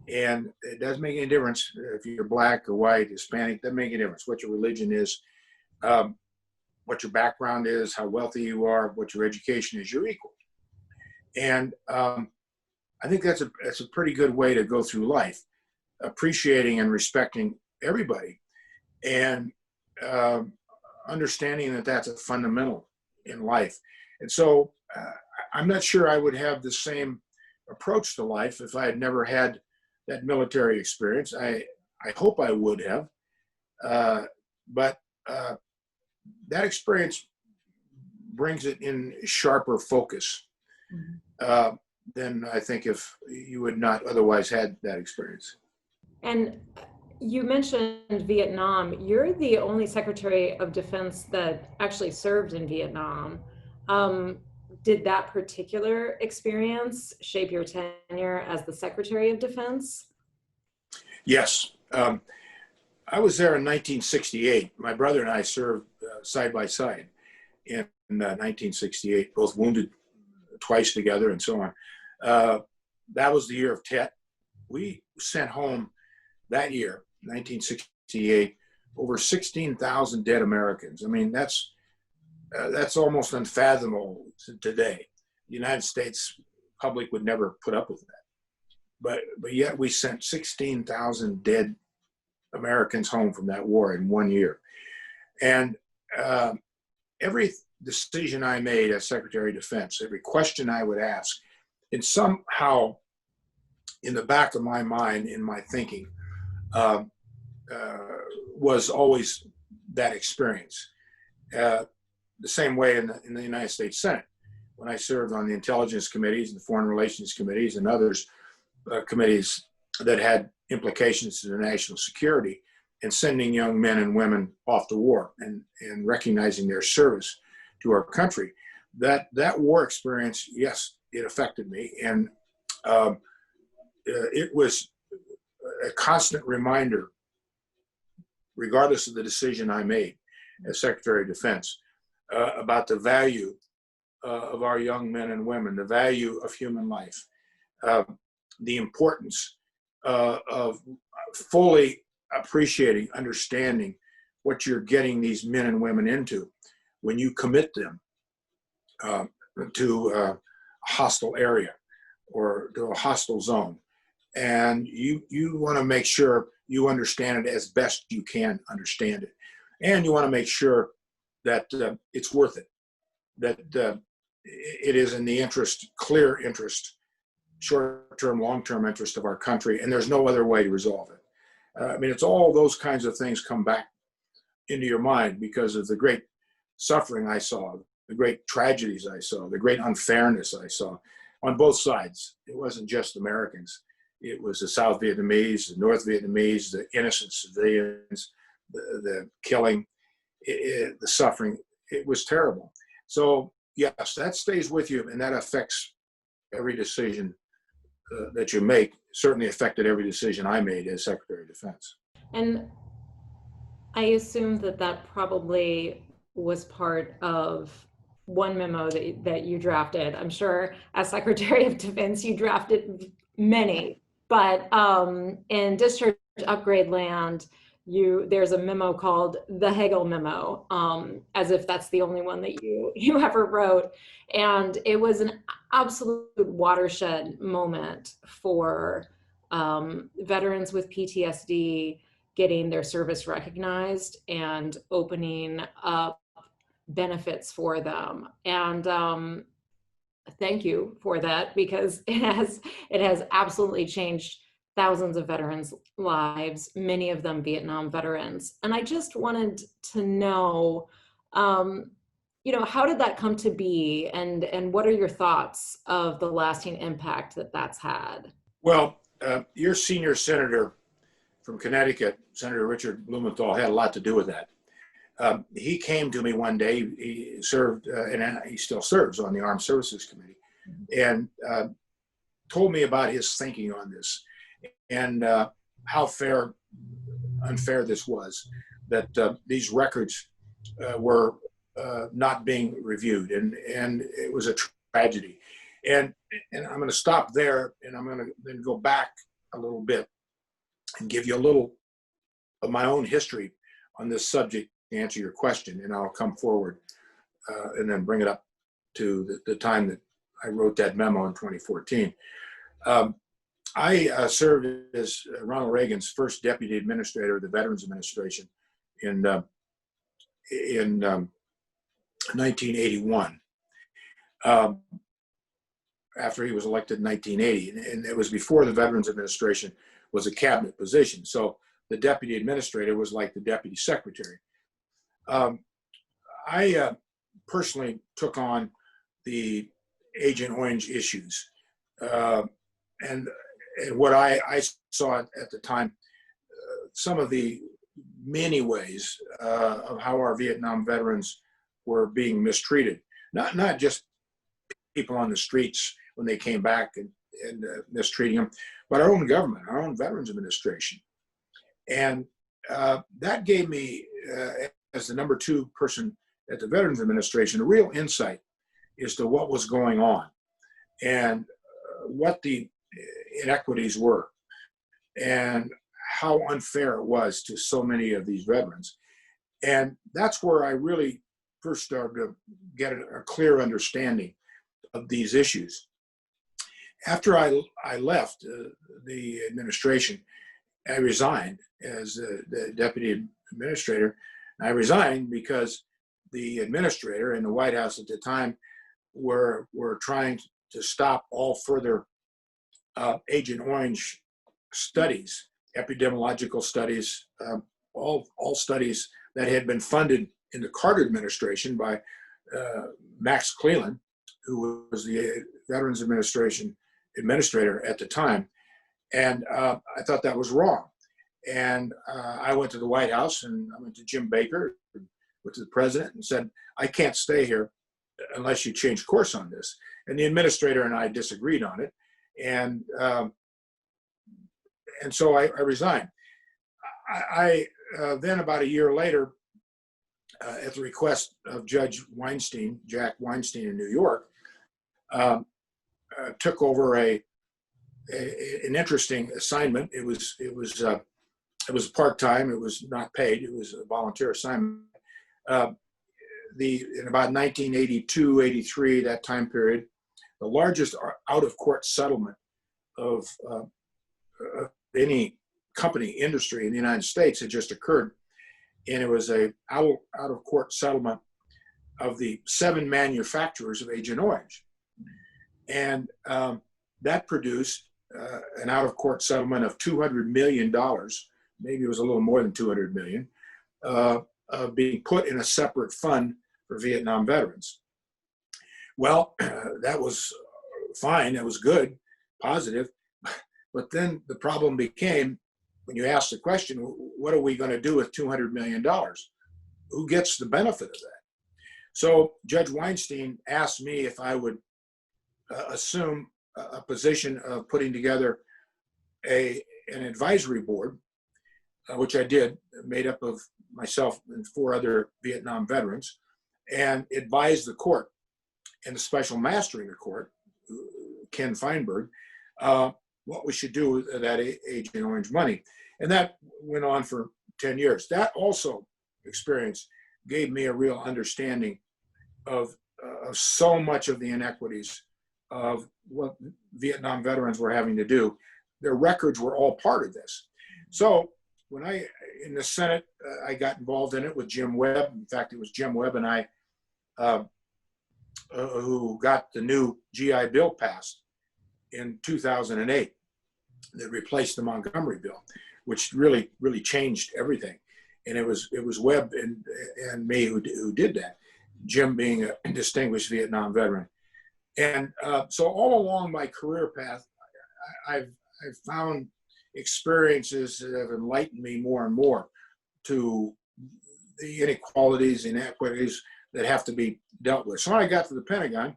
And it doesn't make any difference if you're black or white, Hispanic, doesn't make any difference what your religion is, what your background is, how wealthy you are, what your education is, you're equal. And I think that's a pretty good way to go through life, appreciating and respecting everybody, and understanding that that's a fundamental in life. And so I'm not sure I would have the same approach to life if I had never had that military experience. I hope I would have, but that experience brings it in sharper focus than I think if you would not otherwise had that experience. And you mentioned Vietnam. You're the only Secretary of Defense that actually served in Vietnam. Did that particular experience shape your tenure as the Secretary of Defense? Yes. I was there in 1968. My brother and I served side by side in 1968, both wounded twice together and so on. That was the year of Tet. We sent home that year, 1968, over 16,000 dead Americans. I mean, that's almost unfathomable today. The United States public would never put up with that. But yet we sent 16,000 dead Americans home from that war in 1 year. And every decision I made as Secretary of Defense, every question I would ask, and somehow in the back of my mind, in my thinking, was always that experience. The same way in the United States Senate, when I served on the intelligence committees and the foreign relations committees and others committees that had implications to the national security, and sending young men and women off to war and recognizing their service to our country. That war experience, yes, it affected me. And it was a constant reminder, regardless of the decision I made as Secretary of Defense, about the value of our young men and women, the value of human life, the importance of fully appreciating, understanding what you're getting these men and women into when you commit them to a hostile area or to a hostile zone. And you want to make sure you understand it as best you can understand it. And you want to make sure that it's worth it, that it is in the interest, clear interest, short-term, long-term interest of our country, and there's no other way to resolve it. I mean, it's all those kinds of things come back into your mind because of the great suffering I saw, the great tragedies I saw, the great unfairness I saw on both sides. It wasn't just Americans. It was the South Vietnamese, the North Vietnamese, the innocent civilians, the killing, the suffering. It was terrible. So yes, that stays with you, and that affects every decision that you make. Certainly affected every decision I made as Secretary of Defense. And I assume that probably was part of one memo that you drafted. I'm sure as Secretary of Defense, you drafted many, but in discharge upgrade land, there's a memo called the Hagel memo, as if that's the only one that you ever wrote. And it was an absolute watershed moment for veterans with PTSD getting their service recognized and opening up benefits for them. And thank you for that, because it has absolutely changed thousands of veterans' lives, many of them Vietnam veterans. And I just wanted to know, how did that come to be, and what are your thoughts of the lasting impact that that's had? Well, your senior senator from Connecticut, Senator Richard Blumenthal, had a lot to do with that. He came to me one day. He served, and he still serves on the Armed Services Committee, and told me about his thinking on this. And how unfair this was, that these records were not being reviewed, and it was a tragedy. And I'm going to stop there, and I'm going to then go back a little bit and give you a little of my own history on this subject to answer your question, and I'll come forward and then bring it up to the time that I wrote that memo in 2014. I served as Ronald Reagan's first deputy administrator of the Veterans Administration in 1981. After he was elected in 1980, and it was before the Veterans Administration was a cabinet position. So the deputy administrator was like the deputy secretary. I personally took on the Agent Orange issues. And what I saw at the time, some of the many ways of how our Vietnam veterans were being mistreated. Not just people on the streets when they came back and mistreating them, but our own government, our own Veterans Administration. And that gave me, as the number 2 person at the Veterans Administration, a real insight as to what was going on and what the inequities were and how unfair it was to so many of these veterans. And that's where I really first started to get a clear understanding of these issues. After I left the administration, I resigned as the deputy administrator. I resigned because the administrator and the White House at the time were trying to stop all further Agent Orange studies, epidemiological studies, all studies that had been funded in the Carter administration by Max Cleland, who was the Veterans Administration administrator at the time. And I thought that was wrong. And I went to the White House, and I went to Jim Baker, went to the president and said, I can't stay here unless you change course on this. And the administrator and I disagreed on it. And so I resigned. I then about a year later, at the request of Judge Weinstein, Jack Weinstein in New York, took over an interesting assignment. It was part-time. It was not paid. It was a volunteer assignment. In about 1982, 83, that time period, the largest out-of-court settlement of any company industry in the United States had just occurred. And it was a out-of-court settlement of the 7 manufacturers of Agent Orange. And that produced an out-of-court settlement of $200 million, maybe it was a little more than $200 million, being put in a separate fund for Vietnam veterans. Well, that was fine, that was good, positive, but then the problem became, when you ask the question, what are we going to do with $200 million? Who gets the benefit of that? So Judge Weinstein asked me if I would assume a position of putting together an advisory board, which I did, made up of myself and 4 other Vietnam veterans, and advise the court and the special master in the court, Ken Feinberg, what we should do with that Agent Orange money. And that went on for 10 years. That also experience gave me a real understanding of so much of the inequities of what Vietnam veterans were having to do. Their records were all part of this. So when in the Senate, I got involved in it with Jim Webb. In fact, it was Jim Webb and I who got the new GI Bill passed in 2008 that replaced the Montgomery Bill, which really changed everything. And it was Webb and me who did that, Jim being a distinguished Vietnam veteran. And so all along my career path, I've found experiences that have enlightened me more and more to the inequalities, inequities that have to be dealt with. So when I got to the Pentagon,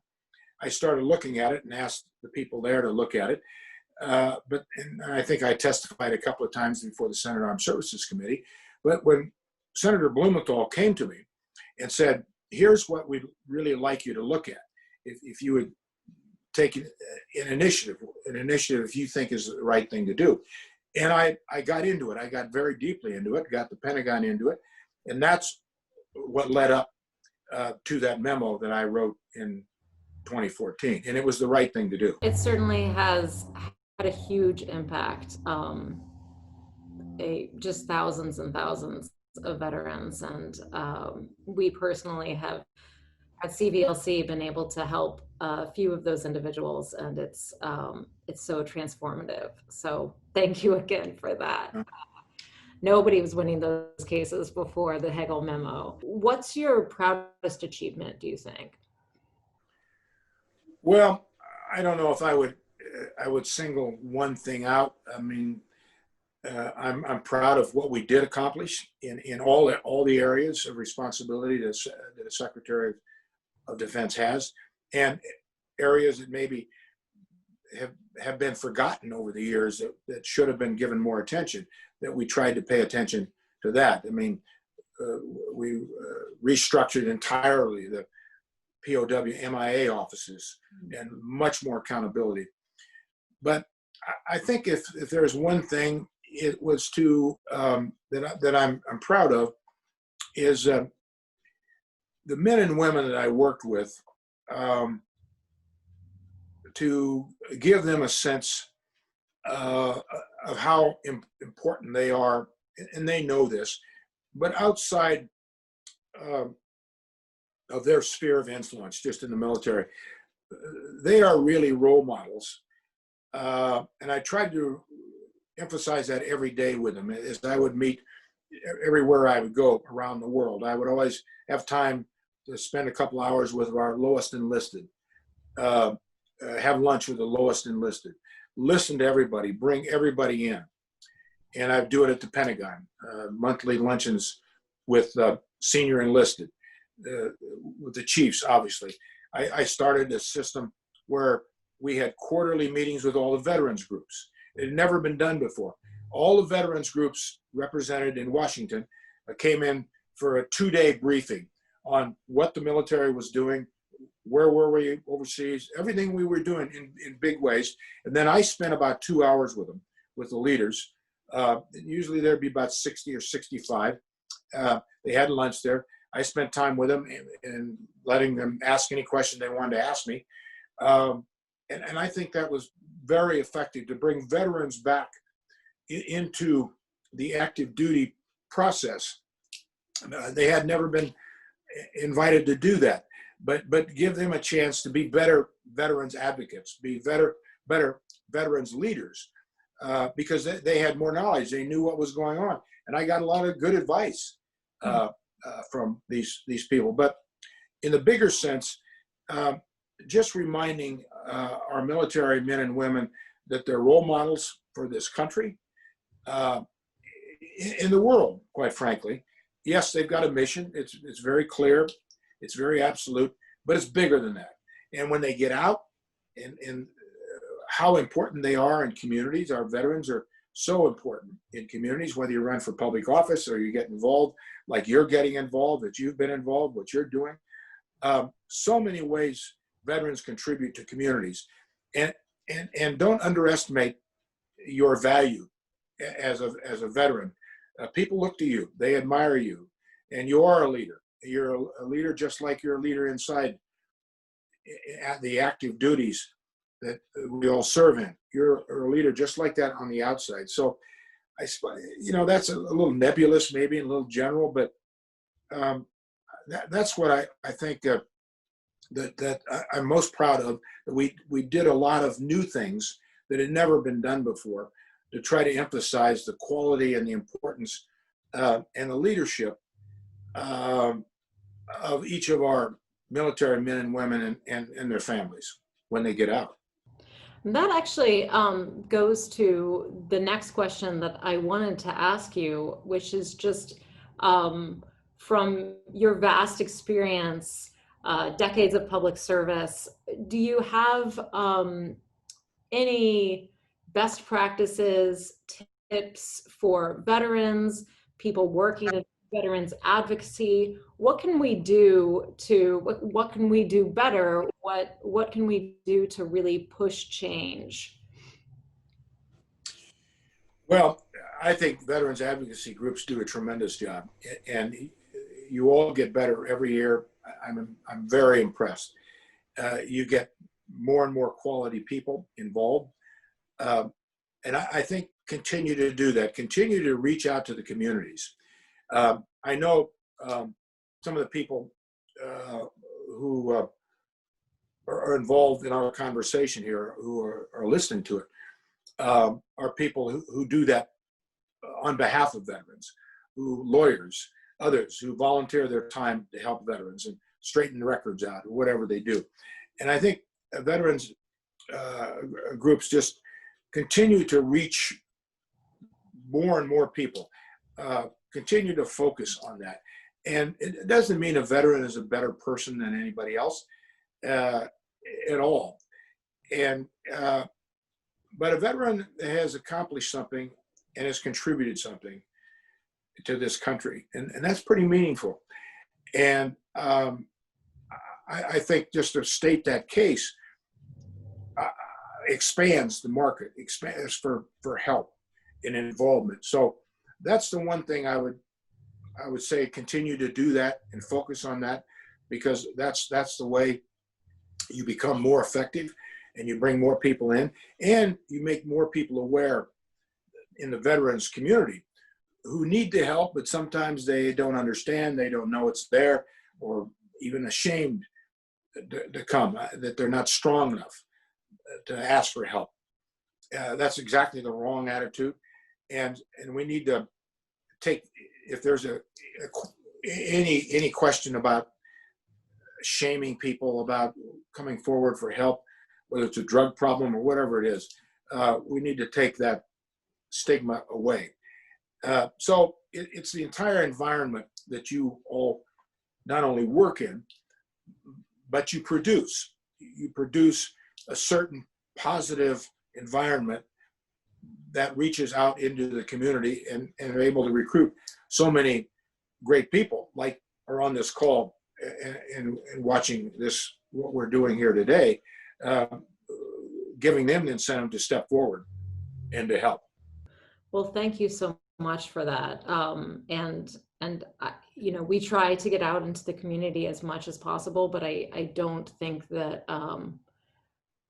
I started looking at it and asked the people there to look at it. And I think I testified a couple of times before the Senate Armed Services Committee. But when Senator Blumenthal came to me and said, here's what we'd really like you to look at, if you would take an initiative if you think is the right thing to do. And I got into it. I got very deeply into it, got the Pentagon into it. And that's what led up to that memo that I wrote in 2014. And it was the right thing to do. It certainly has had a huge impact. Just thousands and thousands of veterans, and we personally have at CVLC been able to help a few of those individuals, and it's so transformative. So thank you again for that. Nobody was winning those cases before the Hagel memo. What's your proudest achievement, do you think? Well, I don't know if I would single one thing out. I mean, I'm proud of what we did accomplish in all the areas of responsibility that the Secretary of Defense has, and areas that maybe have been forgotten over the years that should have been given more attention, that we tried to pay attention to that. I mean, we restructured entirely the POW MIA offices and much more accountability. But I think if there's one thing, it was that I'm proud of is the men and women that I worked with, to give them a sense of how important they are, and they know this, but outside of their sphere of influence, just in the military, they are really role models. And I tried to emphasize that every day with them as I would meet everywhere I would go around the world. I would always have time to spend a couple hours with our lowest enlisted, have lunch with the lowest enlisted, listen to everybody, bring everybody in. And I do it at the Pentagon, monthly luncheons with senior enlisted, with the chiefs, obviously. I started a system where we had quarterly meetings with all the veterans groups. It had never been done before. All the veterans groups represented in Washington came in for a 2-day briefing on what the military was doing, where were we overseas, everything we were doing in big ways. And then I spent about 2 hours with them, with the leaders. Usually there'd be about 60 or 65. They had lunch there. I spent time with them and letting them ask any question they wanted to ask me. And I think that was very effective to bring veterans back into the active duty process. They had never been invited to do that, but give them a chance to be better veterans advocates, be better veterans leaders, because they had more knowledge. They knew what was going on. And I got a lot of good advice from these people. But in the bigger sense, just reminding our military men and women that they're role models for this country, in the world, quite frankly. Yes, they've got a mission. It's very clear. It's very absolute, but it's bigger than that. And when they get out and how important they are in communities, our veterans are so important in communities, whether you run for public office or you get involved, like you're getting involved, that you've been involved, what you're doing. So many ways veterans contribute to communities, and don't underestimate your value as a veteran. People look to you, they admire you, and you are a leader. You're a leader just like you're a leader inside at the active duties that we all serve in. You're a leader just like that on the outside. So that's a little nebulous, maybe a little general, but that's what I think that I'm most proud of. That we did a lot of new things that had never been done before to try to emphasize the quality and the importance and the leadership of each of our military men and women and their families when they get out. That actually goes to the next question that I wanted to ask you, which is just from your vast experience, decades of public service, do you have any best practices, tips for veterans, people working in veterans advocacy. What can we do to, what can we do better? What can we do to really push change? Well, I think veterans advocacy groups do a tremendous job, and you all get better every year. I'm very impressed. You get more and more quality people involved, and I think continue to do that. Continue to reach out to the communities. I know some of the people who are involved in our conversation here, who are listening to it, are people who do that on behalf of veterans, lawyers, others who volunteer their time to help veterans and straighten records out or whatever they do. And I think veterans groups just continue to reach more and more people, continue to focus on that. And it doesn't mean a veteran is a better person than anybody else at all. And but a veteran has accomplished something and has contributed something to this country, and that's pretty meaningful. And I think just to state that case expands the market, expands for help and involvement. So that's the one thing I would say, continue to do that and focus on that, because that's the way you become more effective and you bring more people in, and you make more people aware in the veterans community who need the help, but sometimes they don't understand, they don't know it's there, or even ashamed to come, that they're not strong enough to ask for help. That's exactly the wrong attitude. And we need to take, if there's any question about shaming people about coming forward for help, whether it's a drug problem or whatever it is, we need to take that stigma away. So it's the entire environment that you all not only work in, but you produce. You produce a certain positive environment that reaches out into the community and are able to recruit so many great people like are on this call and watching this, what we're doing here today, giving them the incentive to step forward and to help. Well, thank you so much for that. And you know, we try to get out into the community as much as possible, but I don't think that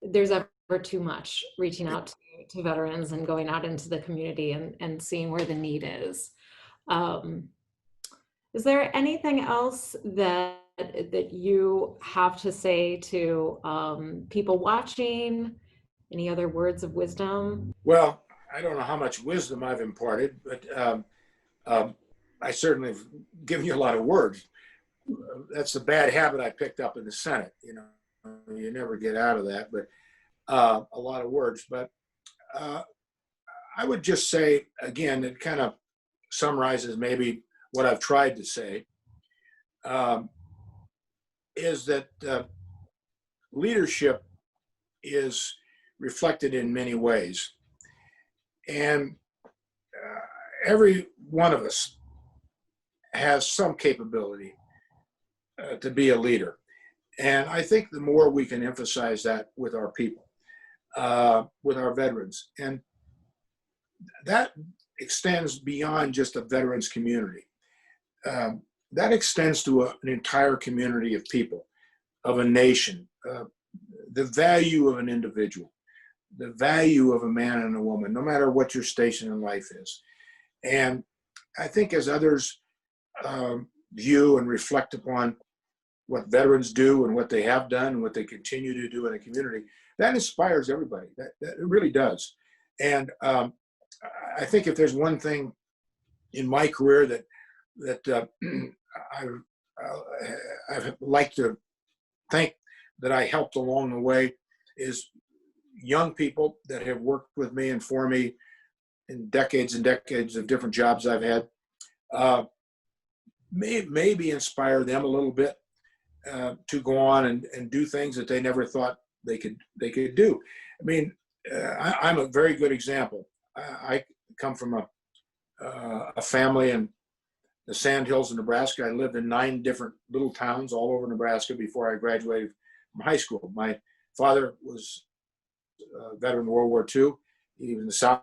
there's ever too much reaching out to veterans and going out into the community and seeing where the need is. Is there anything else that you have to say to people watching? Any other words of wisdom? Well, I don't know how much wisdom I've imparted, but I certainly have given you a lot of words. That's a bad habit I picked up in the Senate. You know, you never get out of that, but a lot of words. But I would just say, again, it kind of summarizes maybe what I've tried to say, is that leadership is reflected in many ways. And every one of us has some capability to be a leader. And I think the more we can emphasize that with our people, with our veterans, and that extends beyond just a veterans community. That extends to an entire community of people, of a nation, the value of an individual, the value of a man and a woman, no matter what your station in life is. And I think as others view and reflect upon what veterans do and what they have done and what they continue to do in a community, that inspires everybody. That it really does. And I think if there's one thing in my career that I've liked to think that I helped along the way is young people that have worked with me and for me in decades and decades of different jobs I've had, maybe inspire them a little bit to go on and do things that they never thought they could do. I mean, I'm a very good example. I come from a family in the Sandhills of Nebraska. I lived in 9 different little towns all over Nebraska before I graduated from high school. My father was a veteran of World War II. He was in the South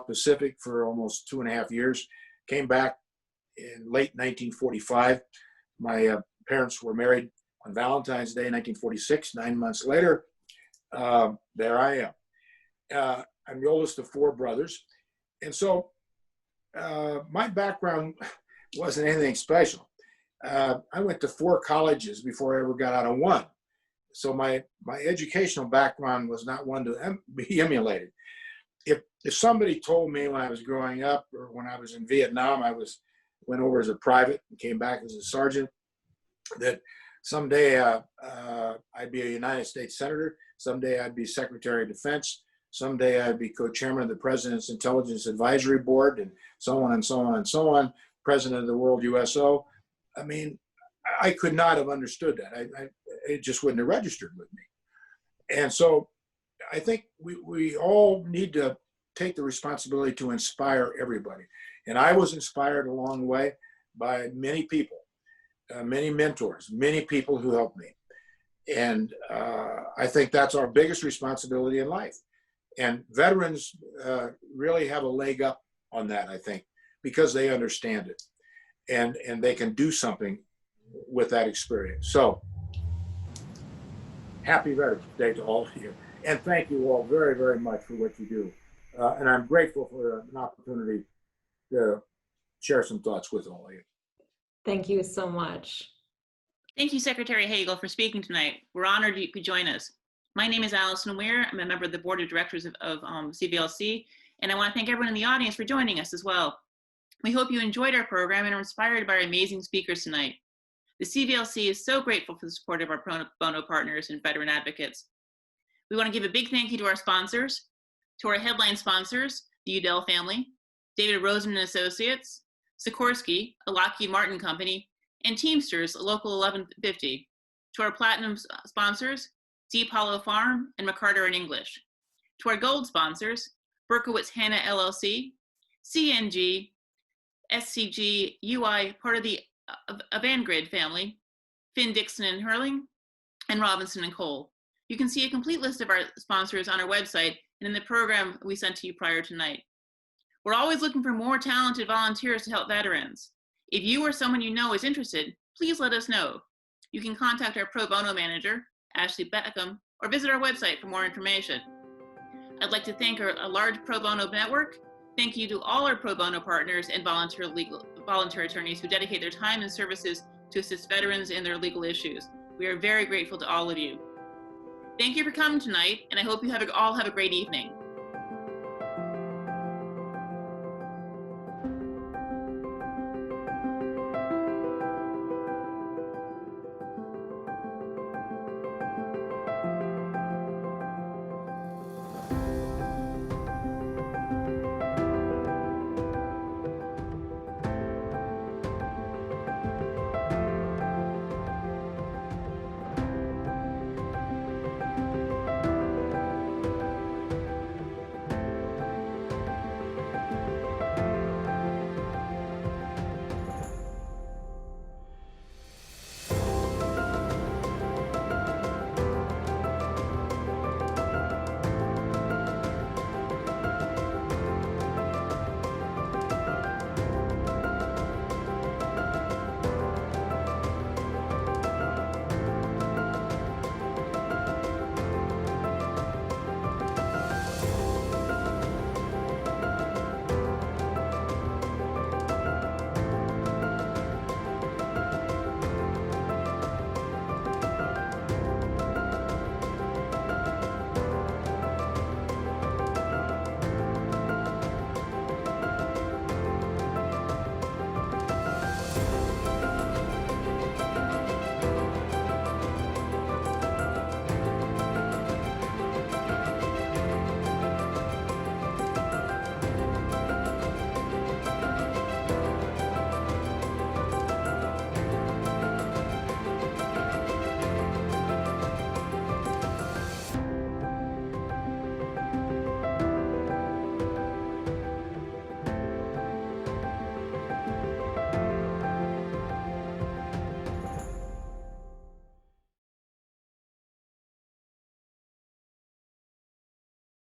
Pacific for almost 2.5 years. Came back in late 1945. My parents were married on Valentine's Day, 1946. 9 months later, there I am. I'm the oldest of 4 brothers. And so my background wasn't anything special. I went to 4 colleges before I ever got out of one. So my educational background was not one to be emulated. If somebody told me when I was growing up or when I was in Vietnam, went over as a private and came back as a sergeant, that someday I'd be a United States Senator, someday I'd be Secretary of Defense, someday I'd be co-chairman of the President's Intelligence Advisory Board, and so on and so on and so on, president of the World USO. I mean, I could not have understood that. It just wouldn't have registered with me. And so I think we all need to take the responsibility to inspire everybody. And I was inspired along the way by many people, many mentors, many people who helped me. And I think that's our biggest responsibility in life. And veterans really have a leg up on that, I think, because they understand it and they can do something with that experience. So happy Veterans Day to all of you. And thank you all very, very much for what you do. And I'm grateful for an opportunity to share some thoughts with all of you. Thank you so much. Thank you, Secretary Hagel, for speaking tonight. We're honored you could join us. My name is Allison Weir. I'm a member of the Board of Directors of CVLC, and I want to thank everyone in the audience for joining us as well. We hope you enjoyed our program and are inspired by our amazing speakers tonight. The CVLC is so grateful for the support of our pro bono partners and veteran advocates. We want to give a big thank you to our sponsors, to our headline sponsors, the Udell family, David Rosen and Associates, Sikorsky, a Lockheed Martin company, and Teamsters, a local 1150. To our platinum sponsors, Deep Hollow Farm and McCarter and English. To our gold sponsors, Berkowitz Hanna LLC, CNG, SCG, UI, part of the Avangrid family, Finn Dixon and Hurling, and Robinson and Cole. You can see a complete list of our sponsors on our website and in the program we sent to you prior tonight. We're always looking for more talented volunteers to help veterans. If you or someone you know is interested, please let us know. You can contact our pro bono manager, Ashley Beckham, or visit our website for more information. I'd like to thank our large pro bono network. Thank you to all our pro bono partners and volunteer attorneys who dedicate their time and services to assist veterans in their legal issues. We are very grateful to all of you. Thank you for coming tonight, and I hope you all have a great evening.